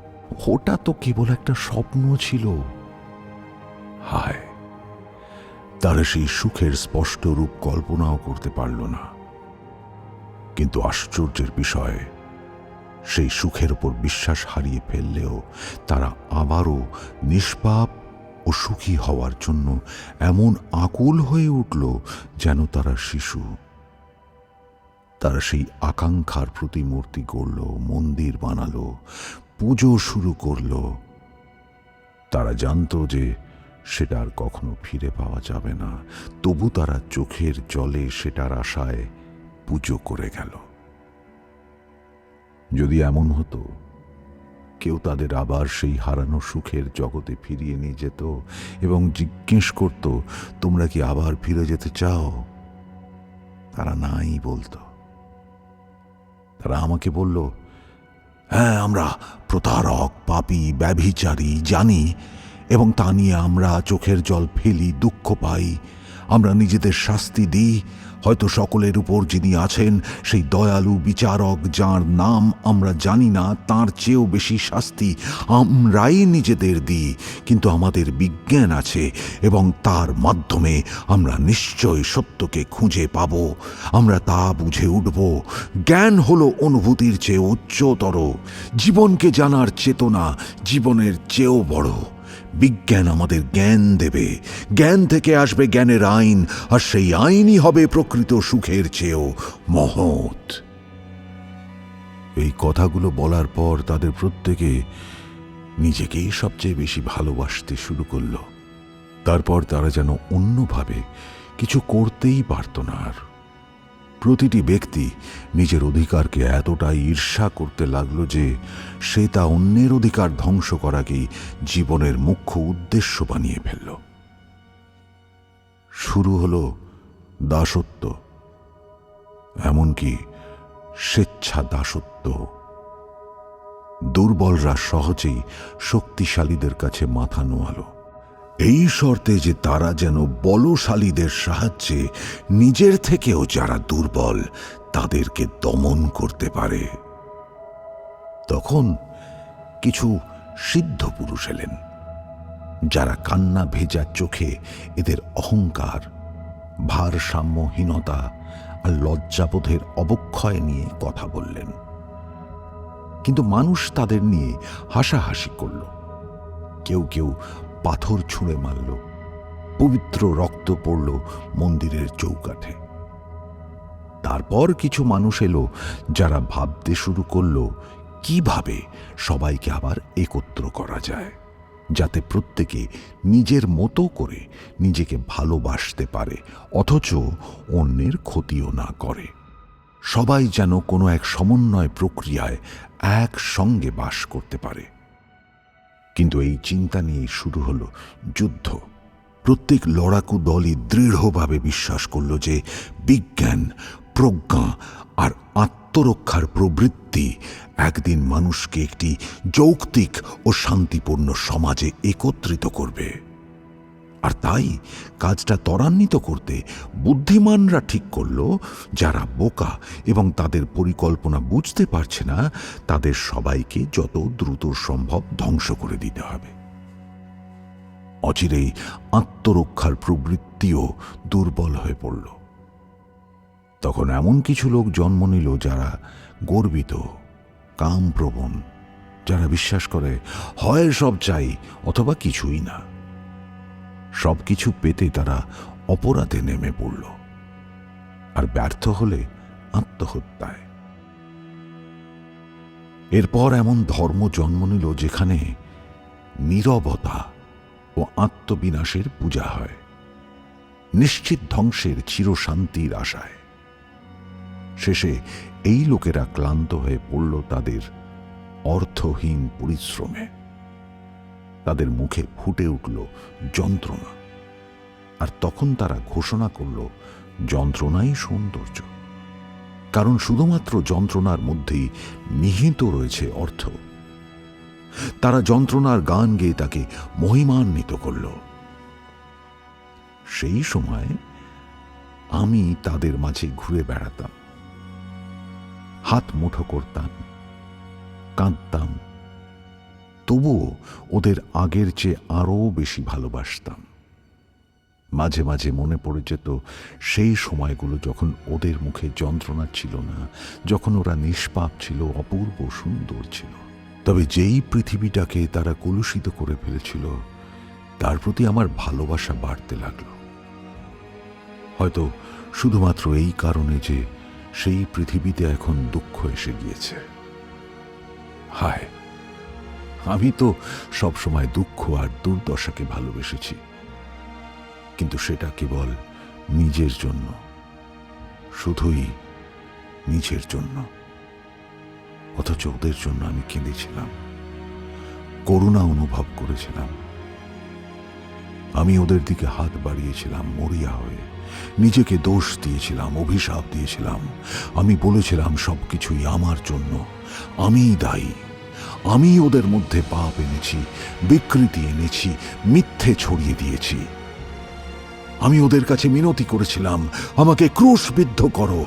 [SPEAKER 5] ওটা তো কেবল একটা স্বপ্ন ছিল। হায়, তারা সেই সুখের স্পষ্ট রূপ কল্পনাও করতে পারল না। কিন্তু আশ্চর্যের বিষয়, সেই সুখের উপর বিশ্বাস হারিয়ে ফেললেও তারা আবারও নিষ্পাপ ও সুখী হওয়ার জন্য এমন আকুল হয়ে উঠল যেন তারা শিশু। তারা সেই আকাঙ্ক্ষার প্রতিমূর্তি গড়ল, মন্দির বানালো, পুজো শুরু করল। তারা জানতো যে সেটা আর কখনো ফিরে পাওয়া যাবে না, তবু তারা চোখের জলে সেটার আশায় পুজো করে গেল। যদি এমন হতো কেউ তাদের আবার সেই হারানো সুখের জগতে ফিরিয়ে নিয়ে যেত এবং জিজ্ঞেস করত, তোমরা কি আবার ফিরে যেতে চাও? তারা নাই বলতো। তারা আমাকে বলল, হ্যাঁ, আমরা প্রতারক, পাপী, ব্যভিচারী জানি, এবং তা নিয়ে আমরা চোখের জল ফেলি, দুঃখ পাই। আমরা নিজেদের শাস্তি দিই। হয়তো সকলের উপর যিনি আছেন, সেই দয়ালু বিচারক যার নাম আমরা জানি না, তার চেয়েও বেশি শাস্তি আমরাই নিজেদের দিই। কিন্তু আমাদের বিজ্ঞান আছে এবং তার মাধ্যমে আমরা নিশ্চয় সত্যকে খুঁজে পাব। আমরা তা বুঝে উঠব। জ্ঞান হলো অনুভূতির চেয়ে উচ্চতর। জীবনকে জানার চেতনা জীবনের চেয়েও বড়। বিজ্ঞান আমাদের জ্ঞান দেবে, জ্ঞান থেকে আসবে জ্ঞানের আইন, আর সেই আইনই হবে প্রকৃত সুখের চেয়েও মহৎ। এই কথাগুলো বলার পর তাদের প্রত্যেকে নিজেকেই সবচেয়ে বেশি ভালোবাসতে শুরু করল। তারপর তারা যেন অন্যভাবে কিছু করতেই পারত না আর। প্রতিটি ব্যক্তি নিজের অধিকারকে এতটাই ঈর্ষা করতে লাগলো যে সে তা অন্যের অধিকার ধ্বংস করাকেই জীবনের মুখ্য উদ্দেশ্য বানিয়ে ফেলল। শুরু হলো দাসত্ব, এমনকি স্বেচ্ছা দাসত্ব। দুর্বলরা সহজেই শক্তিশালীদের কাছে মাথা নোয়ালো, এই শর্তে যে তারা যেন বলশালীদের সাহায্যে নিজের থেকেও যারা দুর্বল তাদেরকে দমন করতে পারে। তখন কিছু সিদ্ধ পুরুষ এলেন, যারা কান্না ভেজা চোখে এদের অহংকার, ভারসাম্যহীনতা আর লজ্জাবোধের অবক্ষয় নিয়ে কথা বললেন। কিন্তু মানুষ তাদের নিয়ে হাসাহাসি করল। কেউ কেউ পাথর ছুঁড়ে মারল, পবিত্র রক্ত পড়ল মন্দিরের চৌকাঠে। তারপর কিছু মানুষ এলো যারা ভাবতে শুরু করল কিভাবে সবাইকে আবার একত্র করা যায়, যাতে প্রত্যেকে নিজের মতো করে নিজেকে ভালোবাসতে পারে, অথচ অন্যের ক্ষতিও না করে। সবাই যেন কোনো এক সমন্বয় প্রক্রিয়ায় একসঙ্গে বাস করতে পারে। কিন্তু এই চিন্তা নিয়ে শুরু হলো যুদ্ধ। প্রত্যেক লড়াকু দলই দৃঢ়ভাবে বিশ্বাস করল যে বিজ্ঞান, প্রজ্ঞা আর আত্মরক্ষার প্রবৃত্তি একদিন মানুষকে একটি যৌক্তিক ও শান্তিপূর্ণ সমাজে একত্রিত করবে। আর তাই কাজটা ত্বরান্বিত করতে বুদ্ধিমানরা ঠিক করল, যারা বোকা এবং তাদের পরিকল্পনা বুঝতে পারছে না তাদের সবাইকে যত দ্রুত সম্ভব ধ্বংস করে দিতে হবে। অচিরেই আত্মরক্ষার প্রবৃত্তিও দুর্বল হয়ে পড়ল। তখন এমন কিছু লোক জন্ম নিল যারা গর্বিত, কামপ্রবণ, যারা বিশ্বাস করে হয় সব চাই অথবা কিছুই না। সবকিছু পেতে তারা অপরাধে নেমে পড়ল, আর ব্যর্থ হলে আত্মহত্যায়। এরপর এমন ধর্ম জন্ম নিল যেখানে নীরবতা ও আত্মবিনাশের পূজা হয়, নিশ্চিত ধ্বংসের চিরশান্তির আশায়। শেষে এই লোকেরা ক্লান্ত হয়ে পড়ল তাদের অর্থহীন পরিশ্রমে। তাদের মুখে ফুটে উঠল যন্ত্রণা, আর তখন তারা ঘোষণা করল যন্ত্রণাই সৌন্দর্য, কারণ শুধুমাত্র যন্ত্রণার মধ্যেই নিহিত রয়েছে অর্থ। তারা যন্ত্রণার গান গেয়ে তাকে মহিমান্বিত করল। সেই সময় আমি তাদের মাঝে ঘুরে বেড়াতাম, হাত মুঠো করতাম, কাঁদতাম, তবুও ওদের আগের চেয়ে আরও বেশি ভালোবাসতাম। মাঝে মাঝে মনে পড়ে যেত সেই সময়গুলো যখন ওদের মুখে যন্ত্রণা ছিল না, যখন ওরা নিষ্পাপ ছিল, অপূর্ব সুন্দর ছিল। তবে যেই পৃথিবীটাকে তারা কলুষিত করে ফেলেছিল তার প্রতি আমার ভালোবাসা বাড়তে লাগলো। হয়তো শুধুমাত্র এই কারণে যে সেই পৃথিবীতে এখন দুঃখ এসে গিয়েছে। হায়, আমি তো সবসময় দুঃখ আর দুর্দশাকে ভালোবেসেছি, কিন্তু সেটা কেবল নিজের জন্য, শুধুই নিজের জন্য। অথচ ওদের জন্য আমি কেঁদেছিলাম, করুণা অনুভব করেছিলাম। আমি ওদের দিকে হাত বাড়িয়েছিলাম মরিয়া হয়ে, নিজেকে দোষ দিয়েছিলাম, অভিশাপ দিয়েছিলাম। আমি বলেছিলাম সবকিছুই আমার জন্য, আমিই দায়ী। আমি ওদের মধ্যে পাপ এনেছি, বিকৃতি এনেছি, মিথ্যে ছড়িয়ে দিয়েছি। আমি ওদের কাছে মিনতি করেছিলাম, আমাকে ক্রুশবিদ্ধ করো।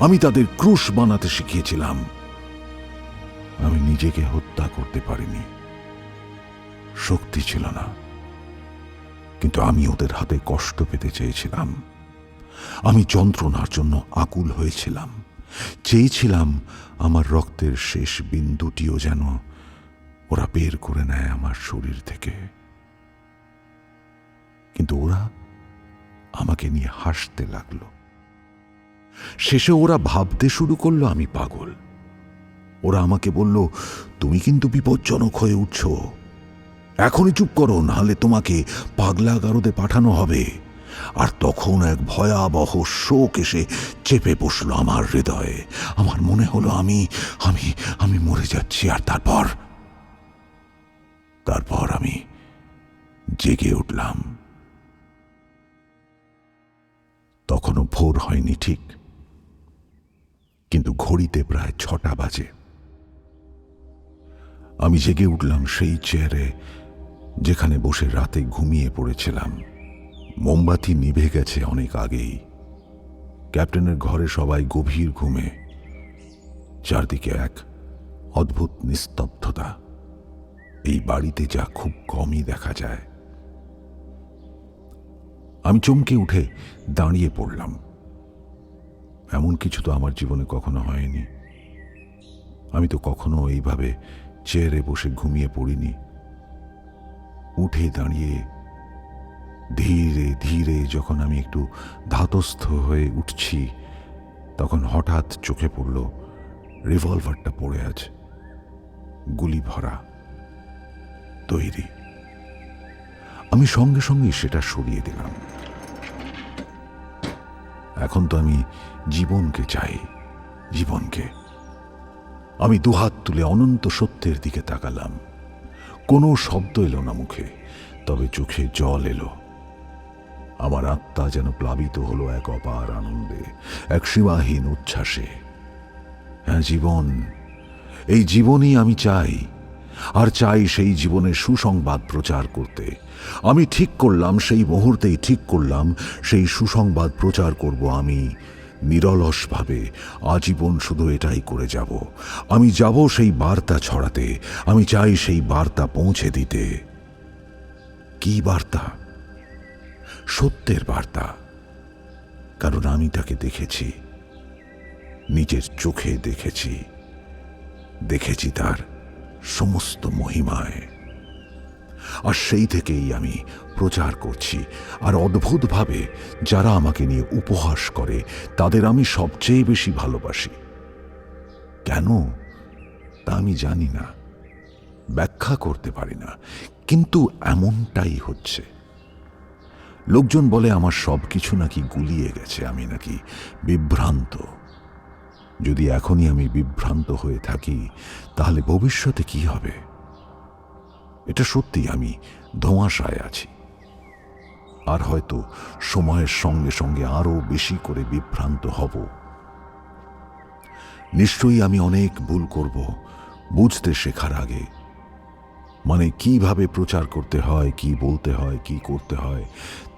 [SPEAKER 5] আমি তাদের ক্রুশ বানাতে শিখিয়েছিলাম। আমি নিজেকে হত্যা করতে পারিনি, শক্তি ছিল না। কিন্তু আমি ওদের হাতে কষ্ট পেতে চেয়েছিলাম। আমি যন্ত্রণার জন্য আকুল হয়েছিলাম, চেয়েছিলাম আমার রক্তের শেষ বিন্দুটিও যেন ওরা বের করে নেয় আমার শরীর থেকে। কিন্তু ওরা আমাকে নিয়ে হাসতে লাগলো। শেষে ওরা ভাবতে শুরু করলো আমি পাগল। ওরা আমাকে বলল, তুমি কিন্তু বিপজ্জনক হয়ে উঠছ, এখনই চুপ করো, নাহলে তোমাকে পাগলাগারদে পাঠানো হবে। আর তখন এক ভয়াবহ শোক এসে চেপে বসলো আমার হৃদয়ে। আমার মনে হলো আমি আমি আমি মরে যাচ্ছি। আর তারপর আমি জেগে উঠলাম। তখনও ভোর হয়নি ঠিক, কিন্তু ঘড়িতে প্রায় 6টা বাজে। আমি জেগে উঠলাম সেই চেয়ারে যেখানে বসে রাতে ঘুমিয়ে পড়েছিলাম। মোমবাতি নিভে গেছে অনেক আগেই। ক্যাপ্টেনের ঘরে সবাই গভীর ঘুমে। চারদিকে এক অদ্ভুত নিস্তব্ধতা, এই বাড়িতে যা খুব কমই দেখা যায়। আমি চমকে উঠে দাঁড়িয়ে পড়লাম। এমন কিছু তো আমার জীবনে কখনো হয়নি। আমি তো কখনো এইভাবে চেয়ারে বসে ঘুমিয়ে পড়িনি। উঠে দাঁড়িয়ে ধীরে ধীরে যখন আমি একটু ধাতস্থ হয়ে উঠছি, তখন হঠাৎ চোখে পড়ল রিভলভারটা পড়ে আছে, গুলি ভরা, তৈরি। আমি সঙ্গে সঙ্গে সেটা সরিয়ে দিলাম। এখন তো আমি জীবনকে চাই, জীবনকে। আমি দুহাত তুলে অনন্ত সত্যের দিকে তাকালাম। কোনো শব্দ এলো না মুখে, তবে চোখে জল এলো। আমার আত্মা যেন প্লাবিত হলো এক অপার আনন্দে, এক সীমাহীন উচ্ছ্বাসে। হ্যাঁ, জীবন, এই জীবনই আমি চাই, আর চাই সেই জীবনের সুসংবাদ প্রচার করতে। আমি ঠিক করলাম, সেই মুহূর্তেই ঠিক করলাম, সেই সুসংবাদ প্রচার করব আমি নিরলসভাবে, আজীবন শুধু এটাই করে যাব। আমি যাব সেই বার্তা ছড়াতে, আমি চাই সেই বার্তা পৌঁছে দিতে। কি বার্তা? সত্যের বার্তা। কারণ আমি তাকে দেখেছি, নিজের চোখে দেখেছি, দেখেছি তার সমস্ত মহিমায়। আর সেই থেকেই আমি প্রচার করছি। আর অদ্ভুতভাবে যারা আমাকে নিয়ে উপহাস করে তাদের আমি সবচেয়ে বেশি ভালোবাসি। কেন তা আমি জানি না, ব্যাখ্যা করতে পারি না, কিন্তু এমনটাই হচ্ছে। লোকজন বলে আমার সব কিছু নাকি গুলিয়ে গেছে, আমি নাকি বিভ্রান্ত। যদি এখনই আমি বিভ্রান্ত হয়ে থাকি, তাহলে ভবিষ্যতে কি হবে? এটা সত্যি, আমি ধোঁয়াশায় আছি। আর হয়তো সময়ের সঙ্গে সঙ্গে আরো বেশি করে বিভ্রান্ত হব। নিশ্চয়ই আমি অনেক ভুল করব বুঝতে শেখার আগে। মানে কিভাবে প্রচার করতে হয়, কি বলতে হয়, কি করতে হয়,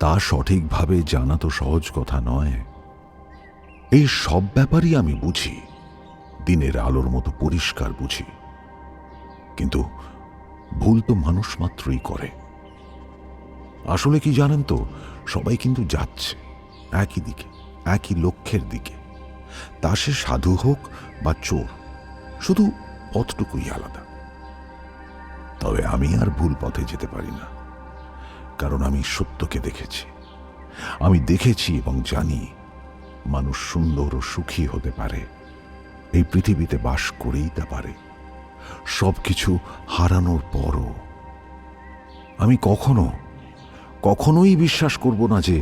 [SPEAKER 5] তা সঠিকভাবে জানা তো সহজ কথা নয়। এই সব ব্যাপারই আমি বুঝি, দিনের আলোর মতো পরিষ্কার বুঝি। কিন্তু ভুল তো মানুষ মাত্রই করে। আসলে কি জানেন তো, সবাই কিন্তু যাচ্ছে একই দিকে, একই লক্ষ্যের দিকে। তা সে সাধু হোক বা চোর, শুধু পথটুকুই আলাদা। তবে আমি আর ভুল পথে যেতে পারি না, কারণ আমি সত্যকে দেখেছি। আমি দেখেছি এবং জানি মানুষ সুন্দর ও সুখী হতে পারে, এই পৃথিবীতে বাস করেই তা পারে, সবকিছু হারানোর পরও। আমি কখনোই বিশ্বাস করব না যে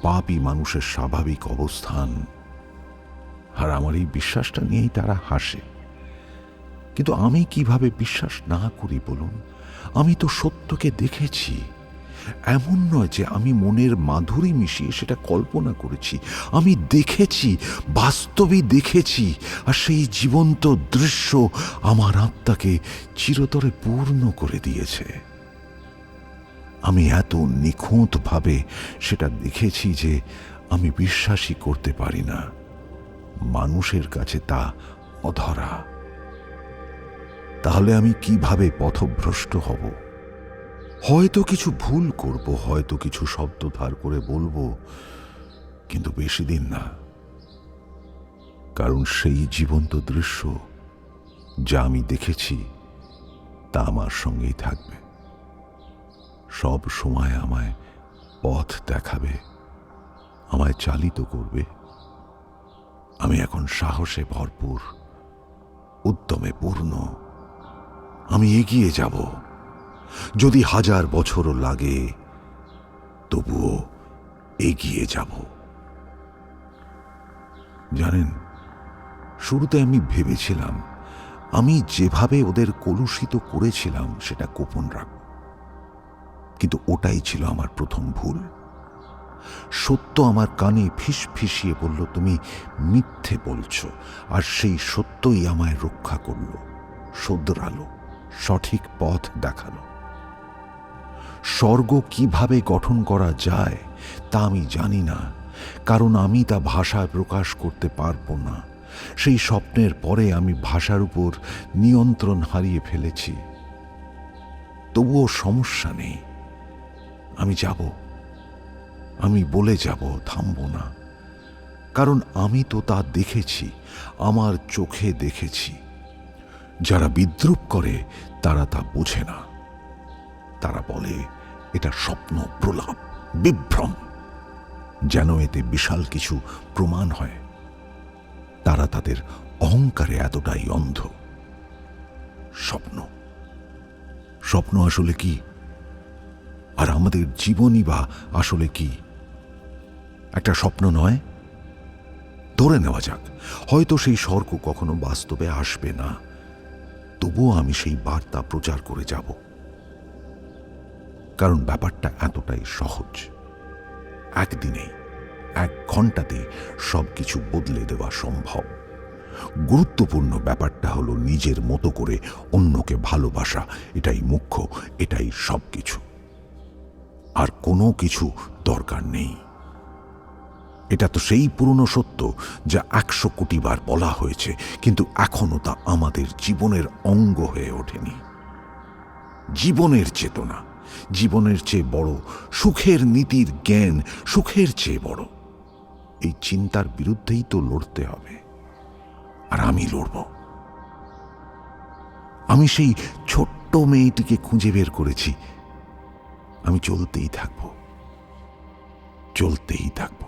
[SPEAKER 5] পাপই মানুষের স্বাভাবিক অবস্থান। আর আমার এই বিশ্বাসটা নিয়েই তারা হাসে। কিন্তু আমি কিভাবে বিশ্বাস না করি বলুন? আমি তো সত্যকে দেখেছি। এমন নয় যে আমি মনের মাধুরী মিশিয়ে সেটা কল্পনা করেছি। আমি দেখেছি, বাস্তবে দেখেছি। আর সেই জীবন্ত দৃশ্য আমার আত্মাকে চিরতরে পূর্ণ করে দিয়েছে। আমি এত নিখুঁতভাবে সেটা দেখেছি যে আমি বিশ্বাসই করতে পারি না। মানুষের কাছে তা অধরা। তাহলে আমি কিভাবে পথভ্রষ্ট হব? হয়তো কিছু ভুল করব, হয়তো কিছু শব্দ ধার করে বলবো, কিন্তু বেশি দিন না। কারণ সেই জীবন্ত দৃশ্য যা আমি দেখেছি তা আমার সঙ্গেই থাকবে, সব সময় আমায় পথ দেখাবে, আমায় চালিত করবে। আমি এখন সাহসে ভরপুর, উদ্যমে পূর্ণ। আমি এগিয়ে যাব, যদি 1000 বছরও লাগে তবুও এগিয়ে যাব। জানেন, শুরুতে আমি ভেবেছিলাম আমি যেভাবে ওদের কলুষিত করেছিলাম সেটা গোপন রাখব, কিন্তু ওটাই ছিল আমার প্রথম ভুল। সত্য আমার কানে ফিসফিসিয়ে বলল, তুমি মিথ্যে বলছো। আর সেই সত্যই আমায় রক্ষা করল, শোধরালো, সঠিক পথ দেখালো। স্বর্গ কিভাবে গঠন করা যায় তা আমি জানি না, কারণ আমি তা ভাষায় প্রকাশ করতে পারবো না। সেই স্বপ্নের পরে আমি ভাষার উপর নিয়ন্ত্রণ হারিয়ে ফেলেছি। তবুও সমস্যা নেই, আমি যাব, আমি বলে যাব, থামব না। কারণ আমি তো তা দেখেছি, আমার চোখে দেখেছি। যারা বিদ্রূপ করে তারা তা বোঝে না। তারা বলে এটা স্বপ্ন, প্রলাপ, বিভ্রম, যেন এতে বিশাল কিছু প্রমাণ হয়। তারা তাদের অহংকারে এতটাই অন্ধ। স্বপ্ন, স্বপ্ন আসলে কি? আর আমাদের জীবনই বা আসলে কি? একটা স্বপ্ন নয়? ধরে নেওয়া যাক, হয়তো সেই স্বর্গ কখনো বাস্তবে আসবে না, তবুও আমি সেই বার্তা প্রচার করে যাব। কারণ ব্যাপারটা এতটাই সহজ। একদিনেই, 1 ঘন্টাতে সবকিছু বদলে দেওয়া সম্ভব। গুরুত্বপূর্ণ ব্যাপারটা হলো নিজের মতো করে অন্যকে ভালোবাসা। এটাই মুখ্য, এটাই সবকিছু। আর কোনো কিছু দরকার নেই। এটা তো সেই পুরনো সত্য যা 100 কোটি বার বলা হয়েছে, কিন্তু এখনো তা আমাদের জীবনের অঙ্গ হয়ে ওঠেনি। জীবনের চেতনা, জীবনের চেয়ে বড়, সুখের নীতির জ্ঞান সুখের চেয়ে বড়। এই চিন্তার বিরুদ্ধেই তো লড়তে হবে। আর আমি লড়ব। আমি সেই ছোট্ট মেয়েটিকে খুঁজে বের করেছি। আমি চলতেই থাকব, চলতেই থাকব।